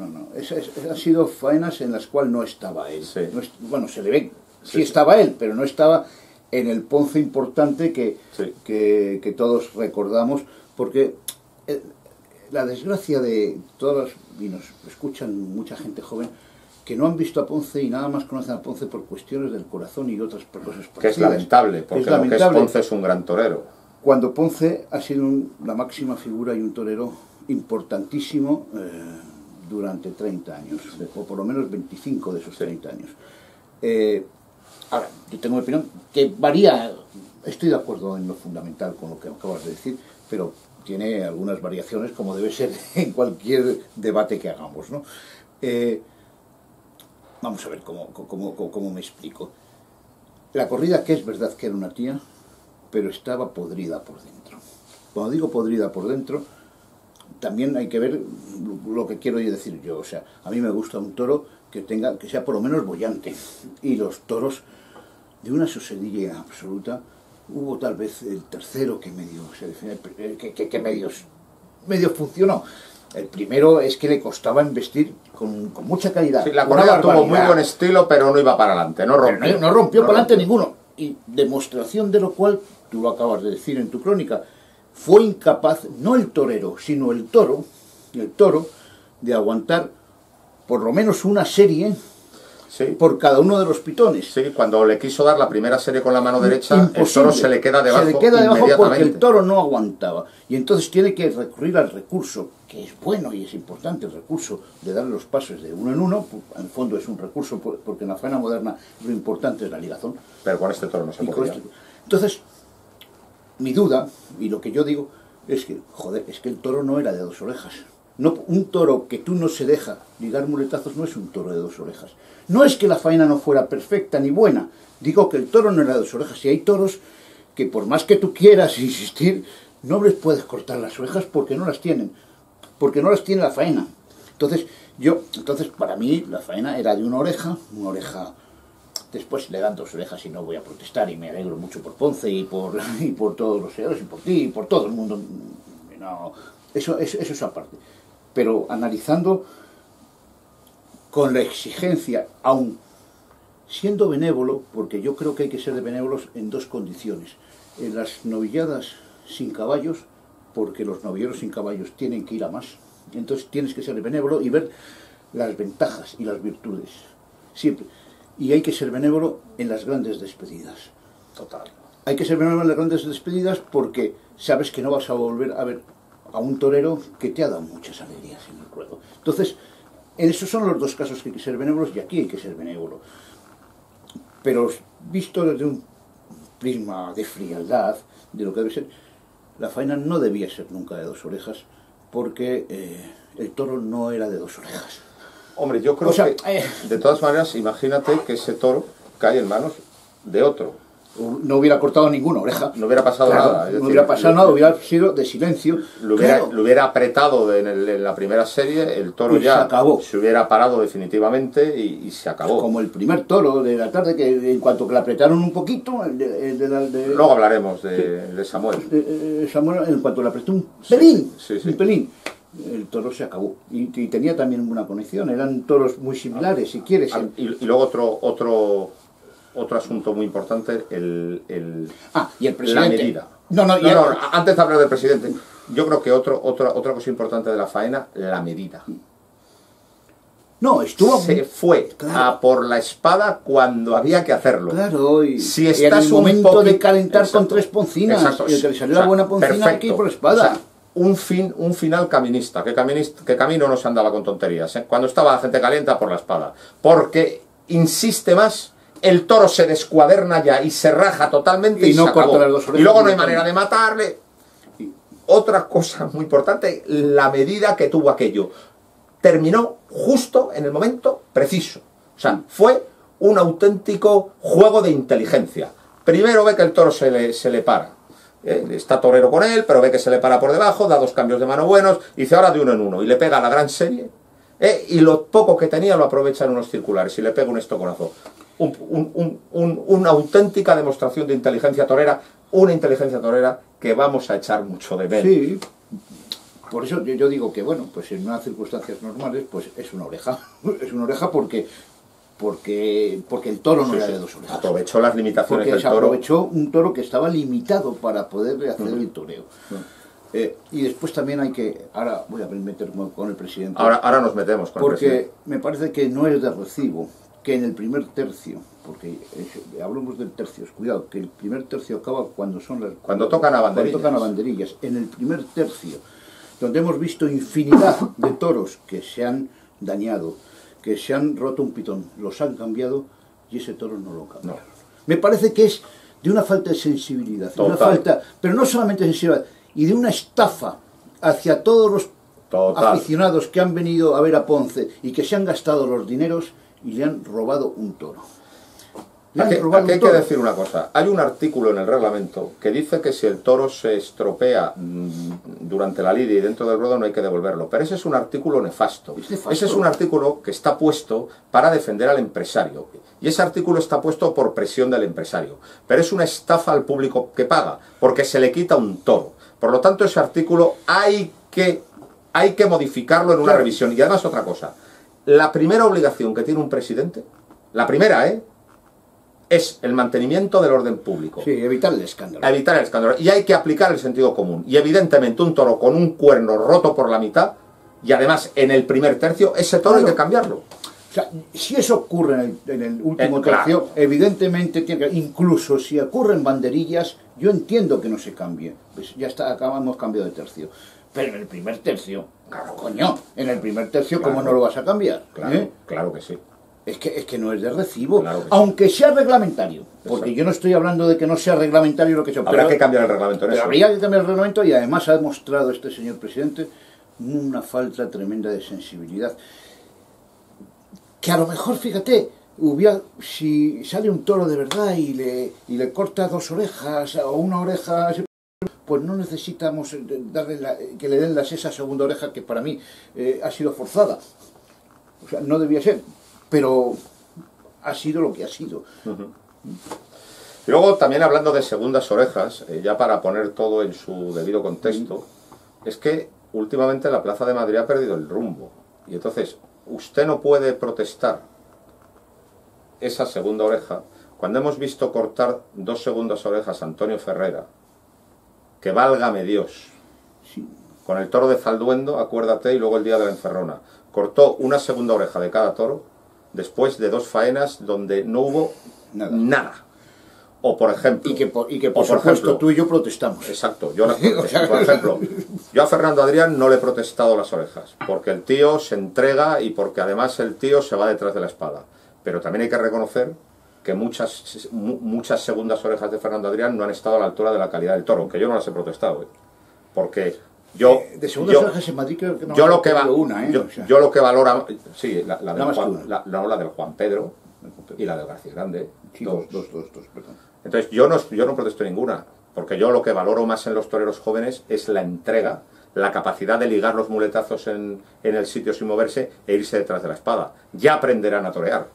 Han sido faenas en las cuales no estaba él. Sí. Bueno, se le ve, sí estaba él, pero no estaba en el Ponce importante que todos recordamos, porque la desgracia de todas, y nos escuchan mucha gente joven, que no han visto a Ponce y nada más conocen a Ponce por cuestiones del corazón y otras cosas parecidas. Que es lamentable, porque lo que es Ponce es un gran torero. Cuando Ponce ha sido la máxima figura y un torero importantísimo durante 30 años, o por lo menos 25 de esos 30 años. Ahora, yo tengo una opinión que varía, estoy de acuerdo en lo fundamental con lo que acabas de decir, pero tiene algunas variaciones, como debe ser en cualquier debate que hagamos, ¿no? Vamos a ver cómo me explico. La corrida, que es verdad que era una tía, pero estaba podrida por dentro. Cuando digo podrida por dentro, también hay que ver lo que quiero decir yo. O sea, a mí me gusta un toro que sea por lo menos boyante. Y los toros de una sosedilla absoluta, hubo tal vez el tercero que medio funcionó. El primero es que le costaba embestir con mucha calidad. Sí, la corrida tuvo muy buen estilo, pero no iba para adelante, no rompió. No rompió para adelante ninguno. Y demostración de lo cual, tú lo acabas de decir en tu crónica, fue incapaz, no el torero, sino el toro, de aguantar por lo menos una serie por cada uno de los pitones. Sí, cuando le quiso dar la primera serie con la mano derecha, el toro se le queda debajo. Se le queda debajo porque el toro no aguantaba. Y entonces tiene que recurrir al recurso, que es bueno y es importante el recurso de darle los pasos de uno en uno. En el fondo es un recurso, porque en la faena moderna lo importante es la ligazón. Pero con este toro no se podía. Entonces, mi duda, y lo que yo digo, es que, joder, es que el toro no era de 2 orejas. No, un toro que tú no se deja ligar muletazos no es un toro de 2 orejas. No es que la faena no fuera perfecta ni buena, digo que el toro no era de 2 orejas. Y hay toros que por más que tú quieras insistir, no les puedes cortar las orejas porque no las tienen, porque no las tiene la faena. Entonces para mí la faena era de una oreja, después le dan 2 orejas y no voy a protestar, y me alegro mucho por Ponce y por todos los seguidores y por ti y por todo el mundo. No, eso es aparte. Pero analizando con la exigencia, aun siendo benévolo, porque yo creo que hay que ser benévolos en 2 condiciones. En las novilladas sin caballos, porque los novilleros sin caballos tienen que ir a más. Entonces tienes que ser benévolo y ver las ventajas y las virtudes. Siempre. Y hay que ser benévolo en las grandes despedidas. Total. Hay que ser benévolo en las grandes despedidas porque sabes que no vas a volver a ver a un torero que te ha dado muchas alegrías en el ruedo. Entonces, en esos son los 2 casos que hay que ser benévolos, y aquí hay que ser benévolo. Pero visto desde un prisma de frialdad, de lo que debe ser, la faena no debía ser nunca de 2 orejas, porque el toro no era de 2 orejas. Hombre, yo creo que, de todas maneras, imagínate que ese toro cae en manos de otro. No hubiera cortado ninguna oreja. No hubiera pasado nada. No hubiera pasado nada, hubiera sido de silencio. Lo hubiera apretado en la primera serie, el toro y ya se hubiera parado definitivamente y se acabó. Como el primer toro de la tarde, que en cuanto que le apretaron un poquito... Luego hablaremos de Samuel. Samuel, en cuanto le apretó un pelín, un pelín, el toro se acabó. Y tenía también una conexión, eran toros muy similares, si quieres. Y luego otro asunto muy importante, y el presidente. La medida. No, antes de hablar del presidente, yo creo que otra cosa importante de la faena, la medida. No, se fue a por la espada cuando había que hacerlo. Claro, si estás en el momento de calentar con 3 poncinas, y el que le salió la buena poncina aquí por la espada. Un final caminista, que camino no se andaba con tonterías, ¿eh? Cuando estaba la gente calienta por la espada, porque insiste más, el toro se descuaderna ya y se raja totalmente y no se acabó. Y luego no hay manera de matarle. Otra cosa muy importante, la medida que tuvo aquello. Terminó justo en el momento preciso. O sea, fue un auténtico juego de inteligencia. Primero ve que el toro se le para. Está torero con él, pero ve que se le para por debajo, da 2 cambios de mano buenos, y dice ahora de 1 en 1, y le pega la gran serie, y lo poco que tenía lo aprovecha en unos circulares, y le pega un estoconazo. Una auténtica demostración de inteligencia torera, una inteligencia torera que vamos a echar mucho de menos. Sí, por eso yo digo que, bueno, pues en unas circunstancias normales, pues es una oreja. Es una oreja porque el toro no era de 2 orejas. Aprovechó las limitaciones del toro. Aprovechó un toro que estaba limitado para poder hacer el toreo. Y después también hay que... Ahora voy a meter con el presidente. Ahora nos metemos con el presidente. Porque me parece que no es de recibo que en el primer tercio, porque hablamos de tercios, cuidado, que el primer tercio acaba cuando tocan a banderillas. Cuando tocan a banderillas. En el primer tercio, donde hemos visto infinidad de toros que se han dañado, que se han roto un pitón, los han cambiado y ese toro no lo cambiaron. No. Me parece que es de una falta de sensibilidad, de una falta, pero no solamente de sensibilidad, y de una estafa hacia todos los aficionados que han venido a ver a Ponce y que se han gastado los dineros y le han robado un toro. Aquí hay que decir una cosa. Hay un artículo en el reglamento que dice que si el toro se estropea durante la lidia y dentro del ruedo no hay que devolverlo. Pero ese es un artículo nefasto. Ese es un artículo que está puesto para defender al empresario. Y ese artículo está puesto por presión del empresario. Pero es una estafa al público que paga, porque se le quita un toro. Por lo tanto, ese artículo hay que modificarlo en una revisión. Y además otra cosa. La primera obligación que tiene un presidente, la primera, es el mantenimiento del orden público. Sí, evitar el escándalo. Evitar el escándalo. Y hay que aplicar el sentido común. Y evidentemente un toro con un cuerno roto por la mitad, y además en el primer tercio, ese toro hay que cambiarlo. O sea, si eso ocurre en el último tercio, evidentemente, incluso si ocurren banderillas, yo entiendo que no se cambie. Pues ya está, hemos cambiado de tercio. Pero en el primer tercio, claro, coño, en el primer tercio, ¿cómo no lo vas a cambiar? Claro que sí. Es que no es de recibo, claro aunque sea reglamentario, porque yo no estoy hablando de que no sea reglamentario lo que sea. Habrá que cambiar el reglamento en eso. Habría que cambiar el reglamento y además ha demostrado este señor presidente una falta tremenda de sensibilidad. Que a lo mejor, fíjate, si sale un toro de verdad y le corta 2 orejas o una oreja, pues no necesitamos que le den esa segunda oreja que para mí ha sido forzada. O sea, no debía ser. Pero ha sido lo que ha sido. Y luego, también hablando de segundas orejas, ya para poner todo en su debido contexto, es que últimamente la Plaza de Madrid ha perdido el rumbo. Y entonces, usted no puede protestar esa segunda oreja cuando hemos visto cortar 2 segundas orejas a Antonio Ferrera, que válgame Dios. Sí. Con el toro de Zalduendo, acuérdate, y luego el día de la Encerrona. Cortó una segunda oreja de cada toro, después de 2 faenas donde no hubo nada. O por ejemplo... Y que por supuesto tú y yo protestamos. Exacto. Por ejemplo, yo a Fernando Adrián no le he protestado las orejas, porque el tío se entrega y porque además el tío se va detrás de la espada. Pero también hay que reconocer que muchas segundas orejas de Fernando Adrián no han estado a la altura de la calidad del toro, que yo no las he protestado, porque yo... de segundas orejas en Madrid creo que no yo lo que una, yo, o sea, yo lo que valora... Sí, la del la del Juan Pedro y la del García Grande. Sí, dos, perdón. Entonces yo no protesto ninguna, porque yo lo que valoro más en los toreros jóvenes es la entrega, la capacidad de ligar los muletazos en el sitio sin moverse e irse detrás de la espada. Ya aprenderán a torear.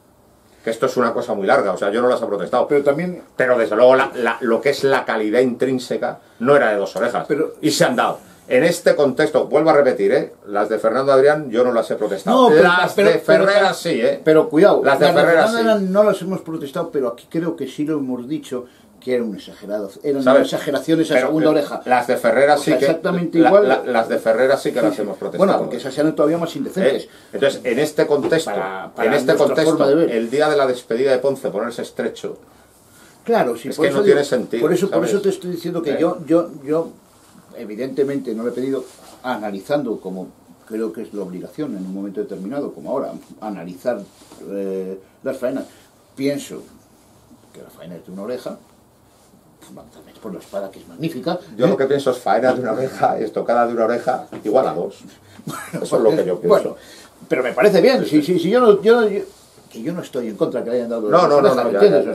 Que esto es una cosa muy larga, o sea, yo no las he protestado. Pero desde luego lo que es la calidad intrínseca no era de dos orejas. Y se han dado. En este contexto, vuelvo a repetir, las de Fernando Adrián yo no las he protestado. Las de Ferreras sí, Pero cuidado, las de Ferreras sí. No las hemos protestado, pero aquí creo que sí lo hemos dicho, que era un exagerado. Era una exageración esa segunda oreja. Las de Ferreras sí que... Exactamente igual. Las de Ferreras sí que las hemos protestado. Bueno, porque esas eran todavía más indecentes. Entonces, en este contexto, el día de la despedida de Ponce, ponerse estrecho... Claro, sí, es que no tiene sentido. Por eso te estoy diciendo que yo evidentemente no le he pedido, analizando como creo que es la obligación en un momento determinado, como ahora, analizar las faenas. Pienso que la faena es de una oreja, fundamentalmente por la espada, que es magnífica. Yo lo que pienso es faena de una oreja, estocada de una oreja, igual a dos. Bueno, eso es lo que yo pienso. Bueno, pero me parece bien, si yo no estoy en contra que le hayan dado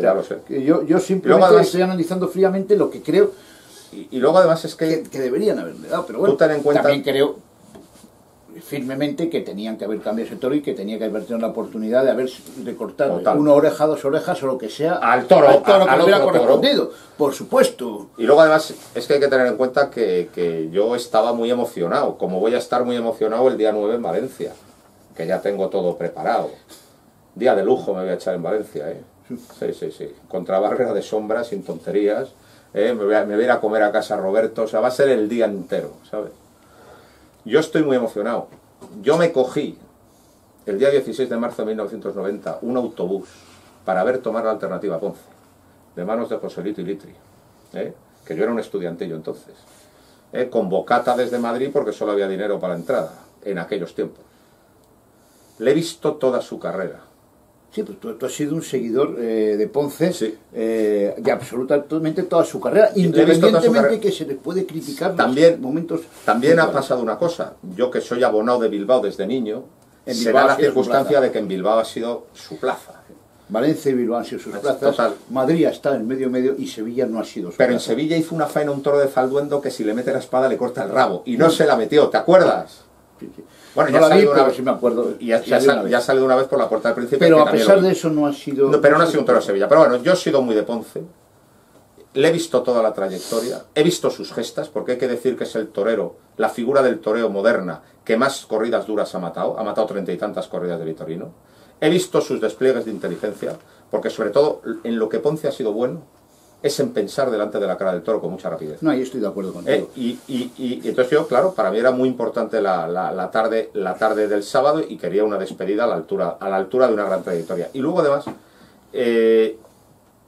ya lo sé. Que yo simplemente además, estoy analizando fríamente lo que creo y luego además es que deberían haberle dado, pero bueno, ten en cuenta, también creo firmemente que tenían que haber cambiado ese toro y que tenía que haber tenido la oportunidad de haber recortado una oreja, dos orejas o lo que sea al toro que hubiera correspondido, por supuesto. Y luego además es que hay que tener en cuenta que yo estaba muy emocionado, como voy a estar muy emocionado el día 9 en Valencia, que ya tengo todo preparado. Día de lujo me voy a echar en Valencia, Sí. Contra barrera de sombra, sin tonterías. Me voy a ir a comer a casa Roberto, o sea, va a ser el día entero, ¿sabes? Yo estoy muy emocionado. Yo me cogí el día 16 de marzo de 1990 un autobús para ver tomar la alternativa a Ponce, de manos de Joselito y Litri, que yo era un estudiantillo entonces, con bocata desde Madrid porque solo había dinero para la entrada en aquellos tiempos. Le he visto toda su carrera. Sí, pues tú has sido un seguidor de Ponce, sí. De absolutamente toda su carrera, independientemente que se le puede criticar también, los momentos... También ha pasado una cosa, yo que soy abonado de Bilbao desde niño, se da la circunstancia de que en Bilbao ha sido su plaza. Valencia y Bilbao han sido sus plazas, total. Madrid está en medio y Sevilla no ha sido su Pero plaza. En Sevilla hizo una faena un toro de Falduendo que si le mete la espada le corta el rabo, y no se la metió, ¿te acuerdas? Sí. Bueno, no ya la vi, una vez, sí me acuerdo. Y ya ha salido una vez por la puerta del Príncipe. Pero a pesar de eso no ha sido... No, pero no ha sido un toro de Sevilla. Pero bueno, yo he sido muy de Ponce. Le he visto toda la trayectoria. He visto sus gestas, porque hay que decir que es el torero, la figura del toreo moderna, que más corridas duras ha matado. Ha matado 30 y tantas corridas de Vitorino. He visto sus despliegues de inteligencia, porque sobre todo en lo que Ponce ha sido bueno es en pensar delante de la cara del toro con mucha rapidez. No, ahí estoy de acuerdo contigo. Y entonces yo, claro, para mí era muy importante la tarde del sábado y quería una despedida a la altura de una gran trayectoria. Y luego además,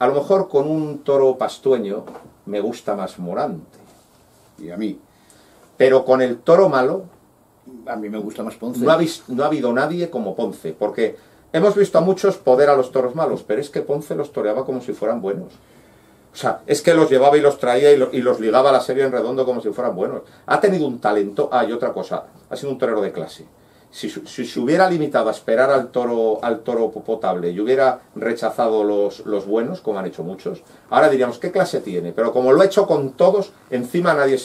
a lo mejor con un toro pastueño me gusta más Morante. Y a mí. Pero con el toro malo... A mí me gusta más Ponce. No ha habido nadie como Ponce, porque hemos visto a muchos poder a los toros malos, pero es que Ponce los toreaba como si fueran buenos. O sea, es que los llevaba y los traía y los ligaba a la serie en redondo como si fueran buenos. Ha tenido un talento... y otra cosa, ha sido un torero de clase. Si se hubiera limitado a esperar al toro potable y hubiera rechazado los buenos, como han hecho muchos, ahora diríamos, ¿qué clase tiene? Pero como lo ha hecho con todos, encima nadie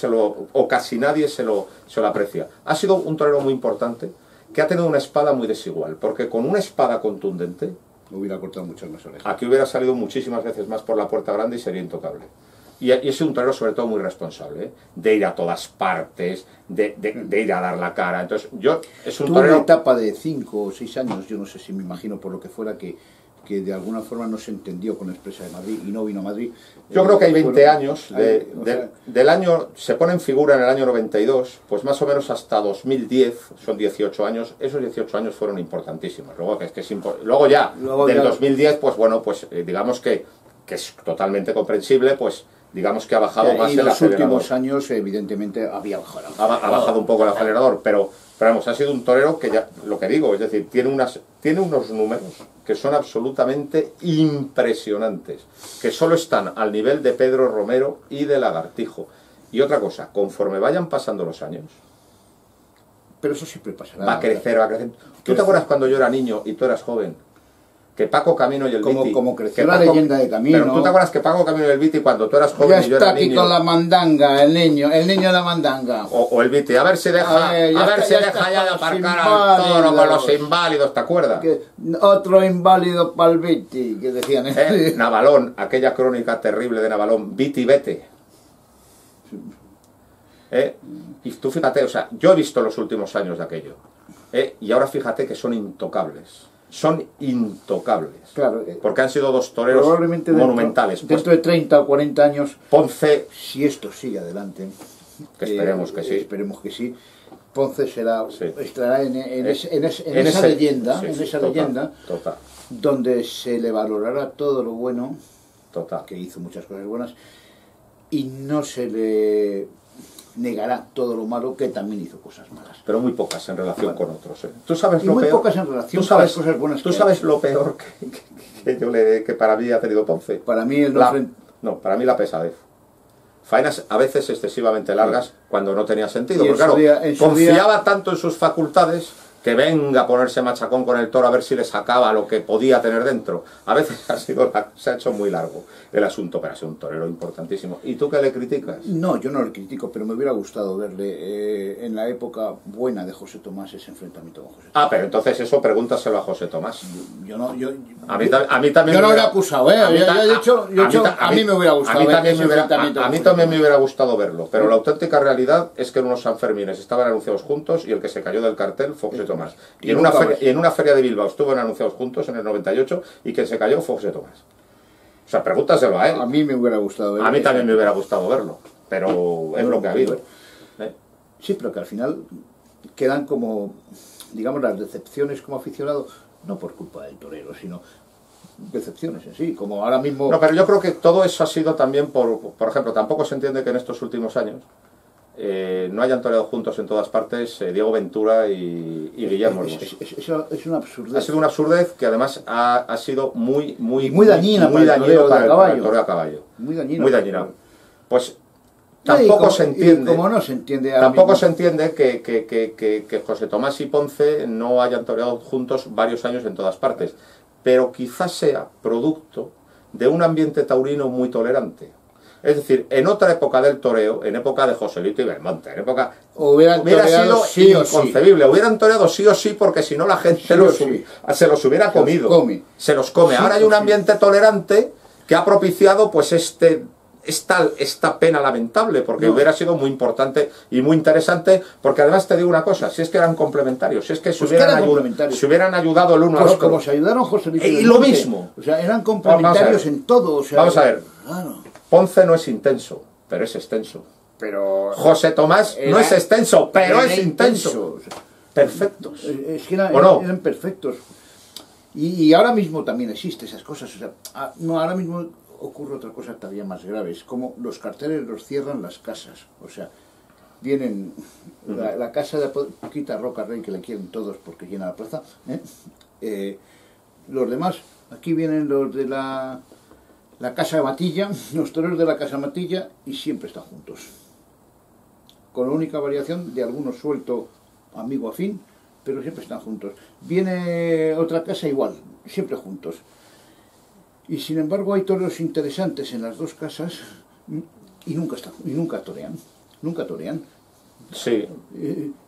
o casi nadie se lo aprecia. Ha sido un torero muy importante, que ha tenido una espada muy desigual, porque con una espada contundente... Hubiera cortado muchas más orejas. Aquí hubiera salido muchísimas veces más por la puerta grande y sería intocable. Y es un torero sobre todo muy responsable, de ir a todas partes, de ir a dar la cara. Entonces es un Tuvo torero... una etapa de 5 o 6 años, yo no sé si me imagino por lo que fuera, que de alguna forma no se entendió con la Expresa de Madrid y no vino a Madrid. Yo creo que hay 20 años, del año, se pone en figura en el año 92, pues más o menos hasta 2010, son 18 años, esos 18 años fueron importantísimos. Luego ya, del 2010, pues bueno, pues digamos que es totalmente comprensible, pues digamos que ha bajado más el acelerador. En los últimos años, evidentemente, había bajado. Ha bajado un poco el acelerador, pero Pero vamos, ha sido un torero que ya, lo que digo, es decir, tiene unos números que son absolutamente impresionantes, que solo están al nivel de Pedro Romero y de Lagartijo. Y otra cosa, conforme vayan pasando los años, pero eso siempre pasará. Va a crecer, va a crecer. ¿Tú te acuerdas cuando yo era niño y tú eras joven? Que Paco Camino y el Viti... Como creció la leyenda de Camino. Pero tú te acuerdas que Paco Camino y el Viti cuando tú eras joven ya y yo era niño... Ya está aquí con la mandanga, el niño de la mandanga. O el Viti, a ver si deja, ya de aparcar al toro con los inválidos, ¿te acuerdas? Otro inválido para el Viti, que decían. Navalón, aquella crónica terrible de Navalón, Viti vete. Y tú fíjate, o sea, yo he visto los últimos años de aquello, y ahora fíjate que son intocables. Son intocables. Claro, porque han sido dos toreros monumentales. Dentro de 30 o 40 años, Ponce, si esto sigue adelante, que esperemos que sí. Esperemos que sí. Ponce estará en esa leyenda, total, donde se le valorará todo lo bueno, total, que hizo muchas cosas buenas, y no se le negará todo lo malo, que también hizo cosas malas. Pero muy pocas en relación con otros. Tú sabes y lo muy peor. Pocas en relación con las cosas buenas. Tú sabes lo peor que para mí ha tenido Ponce. Para mí para mí la pesadez. Faenas a veces excesivamente largas cuando no tenía sentido. Porque claro, confiaba tanto en sus facultades que venga a ponerse machacón con el toro a ver si le sacaba lo que podía tener dentro. A veces se ha hecho muy largo el asunto, pero ha sido un torero importantísimo. ¿Y tú qué le criticas? No, yo no le critico, pero me hubiera gustado verle en la época buena de José Tomás ese enfrentamiento con José Tomás. Pero entonces eso pregúntaselo a José Tomás. A mí también yo no lo he acusado, a mí me hubiera gustado a mí también me hubiera gustado verlo, pero la auténtica realidad es que en unos Sanfermines estaban anunciados juntos y el que se cayó del cartel fue José Tomás. Y en una feria de Bilbao estuvieron anunciados juntos en el 98 y quien se cayó fue José Tomás. O sea, pregúntaselo a él. A mí me hubiera gustado verlo. A mí también me hubiera gustado verlo, pero es lo que ha habido. Sí, pero que al final quedan como, digamos, las decepciones como aficionado, no por culpa del torero, sino decepciones en sí, como ahora mismo... No, pero yo creo que todo eso ha sido también por ejemplo, tampoco se entiende que en estos últimos años no hayan toreado juntos en todas partes Diego Ventura y Guillermo Hermoso. Es una absurdez. Ha sido una absurdez que además ha sido muy dañina para el toreo a caballo. Muy dañina. Pues tampoco se entiende. Como no se entiende tampoco se entiende que José Tomás y Ponce no hayan toreado juntos varios años en todas partes. Pero quizás sea producto de un ambiente taurino muy tolerante. Es decir, en otra época del toreo, en época de Joselito y Belmonte, en época hubiera sido sí inconcebible. Hubieran toreado sí o sí, porque si no la gente se los hubiera comido. Se los come. Ahora hay un ambiente tolerante que ha propiciado pues esta pena lamentable, porque hubiera sido muy importante y muy interesante, porque además te digo una cosa, si es que eran complementarios, si es que se hubieran ayudado el uno al otro. Como se ayudaron Joselito y lo mismo. O sea, eran complementarios en todo. O sea, vamos a ver. Ponce no es intenso, pero es extenso. Pero José Tomás no es extenso, pero es intenso. Perfectos. Es que eran perfectos. Y ahora mismo también existen esas cosas. O sea, ahora mismo ocurre otra cosa todavía más grave. Es como los carteles los cierran las casas. O sea, vienen la casa de Quita Roca Rey, que le quieren todos porque llena la plaza. Los demás, aquí vienen los de la Casa de Matilla, los toreros de la Casa de Matilla, y siempre están juntos. Con la única variación de algunos suelto amigo afín, pero siempre están juntos. Viene otra casa igual, siempre juntos. Y sin embargo hay toreros interesantes en las dos casas y nunca torean. Nunca torean. Sí.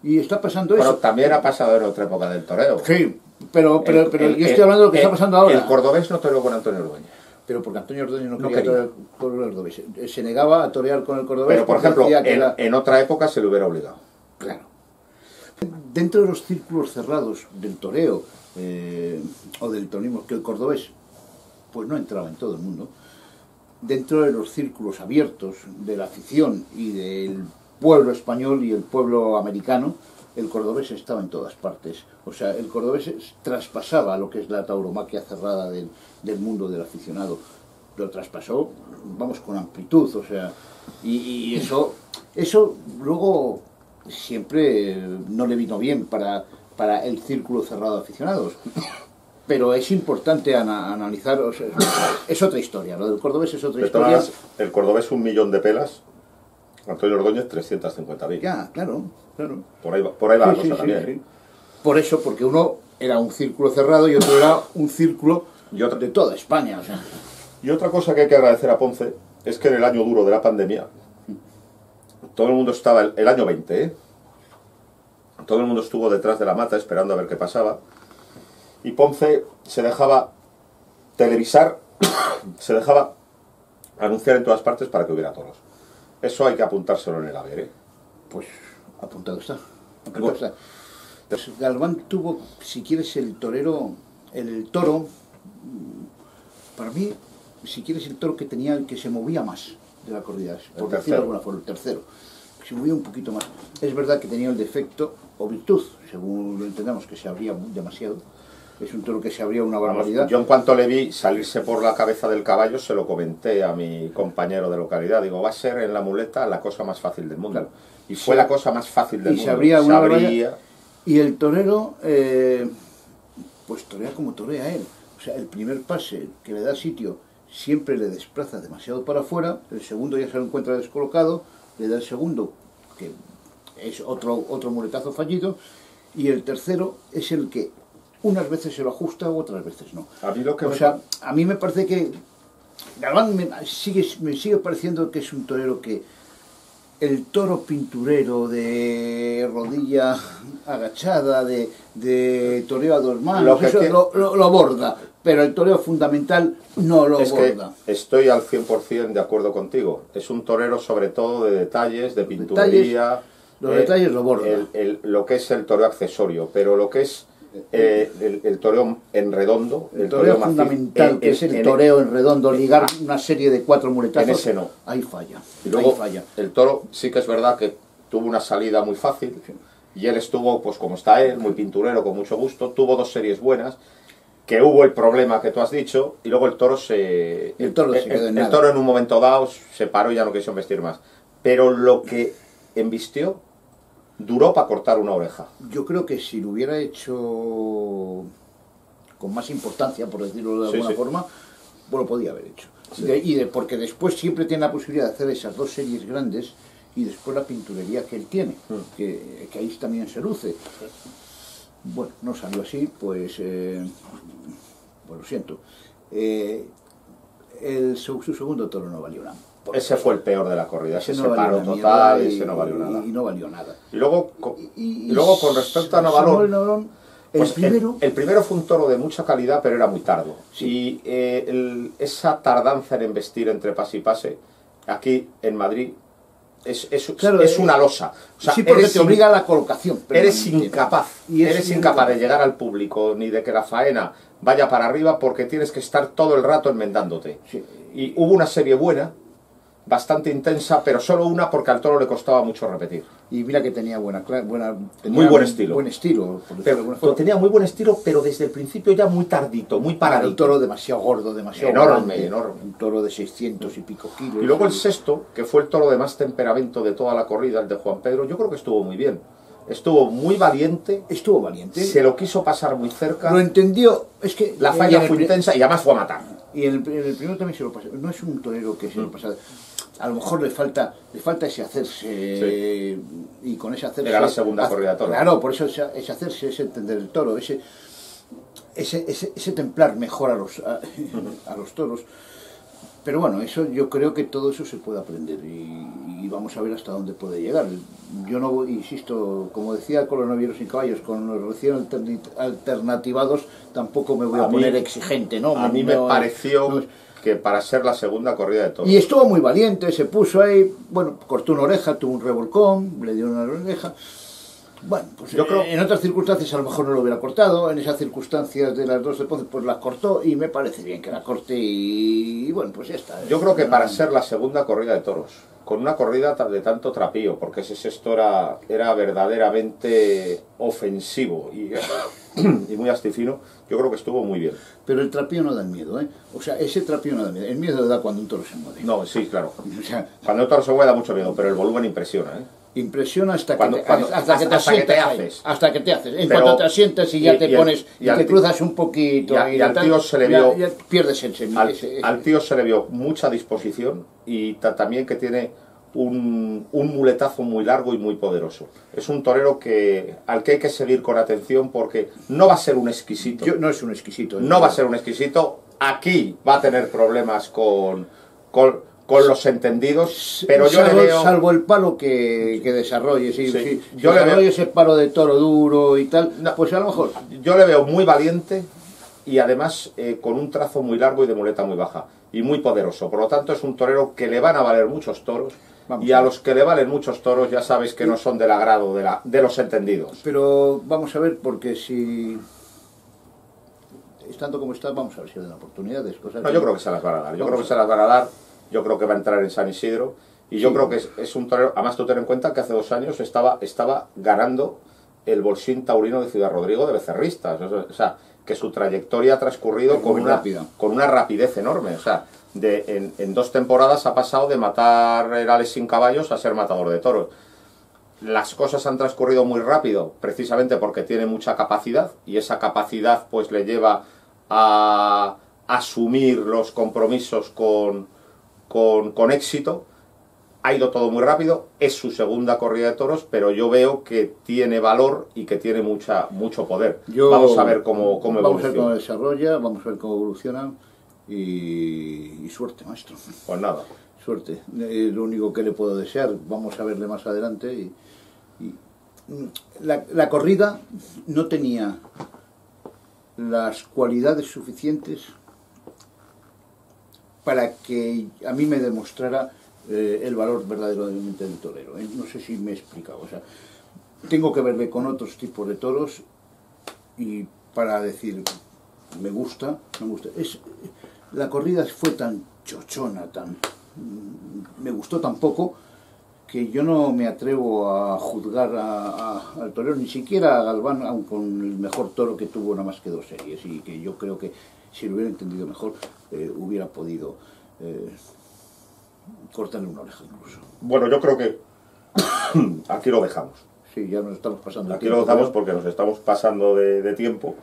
Y está pasando eso. Pero también ha pasado en otra época del toreo. Sí, pero yo estoy hablando de lo que está pasando ahora. El cordobés no toreó con Antonio Ordóñez. Pero porque Antonio Ordóñez no quería torear con el cordobés. Se negaba a torear con el cordobés. Pero, por ejemplo, en otra época se le hubiera obligado. Claro. Dentro de los círculos cerrados del toreo o del torismo, que el cordobés pues no entraba en todo el mundo, dentro de los círculos abiertos de la afición y del pueblo español y el pueblo americano, el cordobés estaba en todas partes. O sea, el cordobés traspasaba lo que es la tauromaquia cerrada del mundo del aficionado. Lo traspasó, vamos, con amplitud, o sea, y eso luego siempre no le vino bien para el círculo cerrado de aficionados. Pero es importante analizar, o sea, es otra historia, lo del cordobés es otra historia. El cordobés 1 millón de pelas, Antonio Ordóñez 350.000. Ya, claro. Por ahí va la cosa también. Sí. Por eso, porque uno era un círculo cerrado y otro era un círculo de toda España. O sea. Y otra cosa que hay que agradecer a Ponce es que en el año duro de la pandemia, todo el mundo estaba, el año 20, todo el mundo estuvo detrás de la mata esperando a ver qué pasaba. Y Ponce se dejaba televisar, se dejaba anunciar en todas partes para que hubiera toros. Eso hay que apuntárselo en el haber, ¿eh? Pues apuntado está. Pues Galván tuvo, si quieres, el toro, para mí, si quieres, el toro que tenía, el que se movía más de la corrida, por decirlo de alguna forma, el tercero, que se movía un poquito más. Es verdad que tenía el defecto o virtud, según lo entendamos, que se abría demasiado. Es un toro que se abría una barbaridad. Yo en cuanto le vi salirse por la cabeza del caballo, se lo comenté a mi compañero de localidad. Digo, va a ser en la muleta la cosa más fácil del mundo. Claro. Y fue la cosa más fácil del mundo. Se abría una barbaridad. Y el torero, pues torea como torea él. O sea, el primer pase que le da sitio siempre le desplaza demasiado para afuera. El segundo ya se lo encuentra descolocado. Le da el segundo, que es otro muletazo fallido. Y el tercero es el que unas veces se lo ajusta, otras veces no. A mí me parece que Galván me sigue pareciendo que es un torero que el toro pinturero de rodilla agachada, de toreo a dos manos, lo aborda, pero el toreo fundamental no lo aborda. Que estoy al 100% de acuerdo contigo. Es un torero sobre todo de detalles, de pinturería. Los detalles lo aborda. Lo que es el toreo accesorio, pero lo que es el toreo en redondo, el toreo fundamental, que es el toreo en redondo, ligar una serie de 4 muletazos, en ese no. Ahí falla. Y luego el toro sí que es verdad que tuvo una salida muy fácil, y él estuvo, pues como está él, muy pinturero, con mucho gusto, tuvo 2 series buenas, que hubo el problema que tú has dicho, y luego el toro el toro en un momento dado se paró y ya no quiso embestir más. Pero lo que embistió duró para cortar una oreja. Yo creo que si lo hubiera hecho con más importancia, por decirlo de alguna forma, pues lo podía haber hecho. Sí. Porque después siempre tiene la posibilidad de hacer esas 2 series grandes y después la pinturería que él tiene, que ahí también se luce. Bueno, no salió así, pues lo siento. Su segundo toro no valió nada. Ese fue el peor de la corrida, ese se paró total, ese no valió nada. Y no valió nada. Y luego con respecto a Navalón, pues el primero fue un toro de mucha calidad, pero era muy tardo. Sí. Y esa tardanza en embestir entre pase y pase, aquí en Madrid, es una losa. O sea, sí, porque te obliga a la colocación. Eres incapaz de llegar al público, ni de que la faena vaya para arriba, porque tienes que estar todo el rato enmendándote. Sí. Y hubo una serie buena, bastante intensa, pero solo una porque al toro le costaba mucho repetir. Y mira que tenía muy buen estilo. Buen estilo. Tenía muy buen estilo, pero desde el principio ya muy tardito, muy paradito. Un toro demasiado gordo, demasiado enorme. Un toro de 600 y pico kilos. Y luego el sexto, que fue el toro de más temperamento de toda la corrida, el de Juan Pedro, yo creo que estuvo muy bien. Estuvo muy valiente. Se lo quiso pasar muy cerca. Lo entendió. Es que la falla fue intensa y además fue a matar. Y en el primero también se lo pasó. No es un torero que se lo pasa. A lo mejor le falta ese hacerse, y con ese hacerse... Era la segunda corrida de toro. Claro, por eso ese hacerse es entender el toro, ese templar mejor a los toros. Pero bueno, eso yo creo que todo eso se puede aprender y vamos a ver hasta dónde puede llegar. Yo no, insisto, como decía con los novieros y caballos, con los recién alternativados, tampoco me voy a poner exigente, ¿no? A mí me pareció que para ser la segunda corrida de toros. Y estuvo muy valiente, se puso ahí, bueno, cortó una oreja, tuvo un revolcón, le dio una oreja. Bueno, pues yo creo en otras circunstancias a lo mejor no lo hubiera cortado, en esas circunstancias de las 2 de Ponce pues las cortó y me parece bien que la corte y bueno, pues ya está. Yo creo que para ser la segunda corrida de toros, con una corrida de tanto trapío, porque ese sexto era verdaderamente ofensivo y muy astifino, yo creo que estuvo muy bien. Pero el trapío no da miedo, ¿eh? O sea, ese trapío no da miedo, el miedo da cuando un toro se mueve. No, sí, claro. O sea, cuando un toro se mueve da mucho miedo, pero el volumen impresiona, ¿eh? Impresiona hasta que te haces. Hasta que te haces. En cuanto te asientas y ya te pones y te cruzas un poquito y al tío se le vio, ya pierdes al tío se le vio mucha disposición y también que tiene un muletazo muy largo y muy poderoso. Es un torero al que hay que seguir con atención porque no va a ser un exquisito. No es un exquisito. No va a ser un exquisito. Aquí va a tener problemas con los entendidos, pero yo le veo... Salvo el palo que desarrolle, yo le veo ese palo de toro duro y tal, pues a lo mejor... Yo le veo muy valiente y además con un trazo muy largo y de muleta muy baja y muy poderoso. Por lo tanto es un torero que le van a valer muchos toros. Y a los que le valen muchos toros ya sabes que no son del agrado de los entendidos. Pero vamos a ver, porque si... Estando como está, vamos a ver si le dan oportunidades. No, yo creo que se las van a dar. Yo creo que se las van a dar. Yo creo que va a entrar en San Isidro. Y yo creo que es un torero... Además, tú ten en cuenta que hace 2 años estaba ganando el Bolsín Taurino de Ciudad Rodrigo de becerristas. O sea, que su trayectoria ha transcurrido con una rapidez enorme. O sea, en 2 temporadas ha pasado de matar herales sin caballos a ser matador de toros. Las cosas han transcurrido muy rápido, precisamente porque tiene mucha capacidad, y esa capacidad pues le lleva a asumir los compromisos con éxito. Ha ido todo muy rápido, es su segunda corrida de toros, pero yo veo que tiene valor y que tiene mucho poder. Vamos a ver cómo evoluciona. Vamos a ver cómo desarrolla, vamos a ver cómo evoluciona y suerte, maestro. Pues nada. Suerte, lo único que le puedo desear. Vamos a verle más adelante. La corrida no tenía las cualidades suficientes para que a mí me demostrara el valor verdaderamente del torero. No sé si me he explicado. O sea, tengo que verle con otros tipos de toros y para decir me gusta, no me gusta. La corrida fue tan chochona, me gustó tan poco que yo no me atrevo a juzgar al torero, ni siquiera a Galván, aun con el mejor toro que tuvo nada más que 2 series, y que yo creo que si lo hubiera entendido mejor hubiera podido cortarle una oreja incluso. Bueno, yo creo que aquí lo dejamos. Sí, ya nos estamos pasando. Aquí lo dejamos porque nos estamos pasando de tiempo.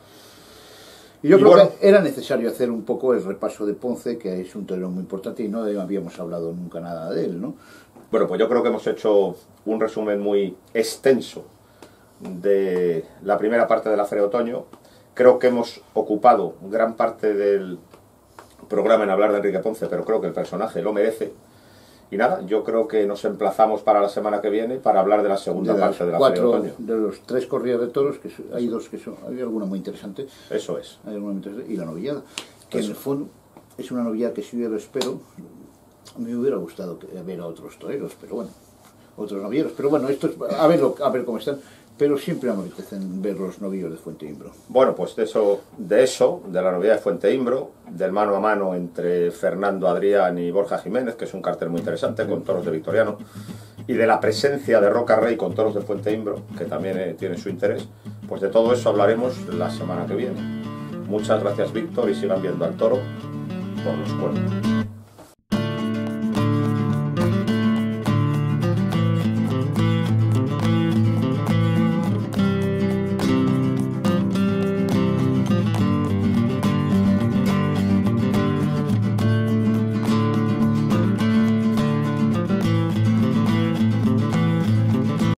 Y yo creo que era necesario hacer un poco el repaso de Ponce, que es un torero muy importante y no habíamos hablado nunca nada de él, ¿no? Bueno, pues yo creo que hemos hecho un resumen muy extenso de la primera parte de la Feria de Otoño. Creo que hemos ocupado gran parte del programa en hablar de Enrique Ponce, pero creo que el personaje lo merece. Y nada, yo creo que nos emplazamos para la semana que viene para hablar de la segunda parte de la Feria de Otoño. De los 3 corridas de toros, que hay 2 que son... Hay alguna muy interesante. Eso es. Hay alguna muy interesante. Y la novillada, que en el fondo es una novillada que si yo lo espero, me hubiera gustado ver a otros toreros, pero bueno, otros novilleros. Pero bueno, esto es, a ver cómo están. Pero siempre me apetecen ver los novillos de Fuente Imbro. Bueno, pues de la novillada de Fuente Imbro, del mano a mano entre Fernando Adrián y Borja Jiménez, que es un cartel muy interesante con toros de Victoriano, y de la presencia de Roca Rey con toros de Fuente Imbro, que también tiene su interés, pues de todo eso hablaremos la semana que viene. Muchas gracias, Víctor, y sigan viendo al toro por los cuernos.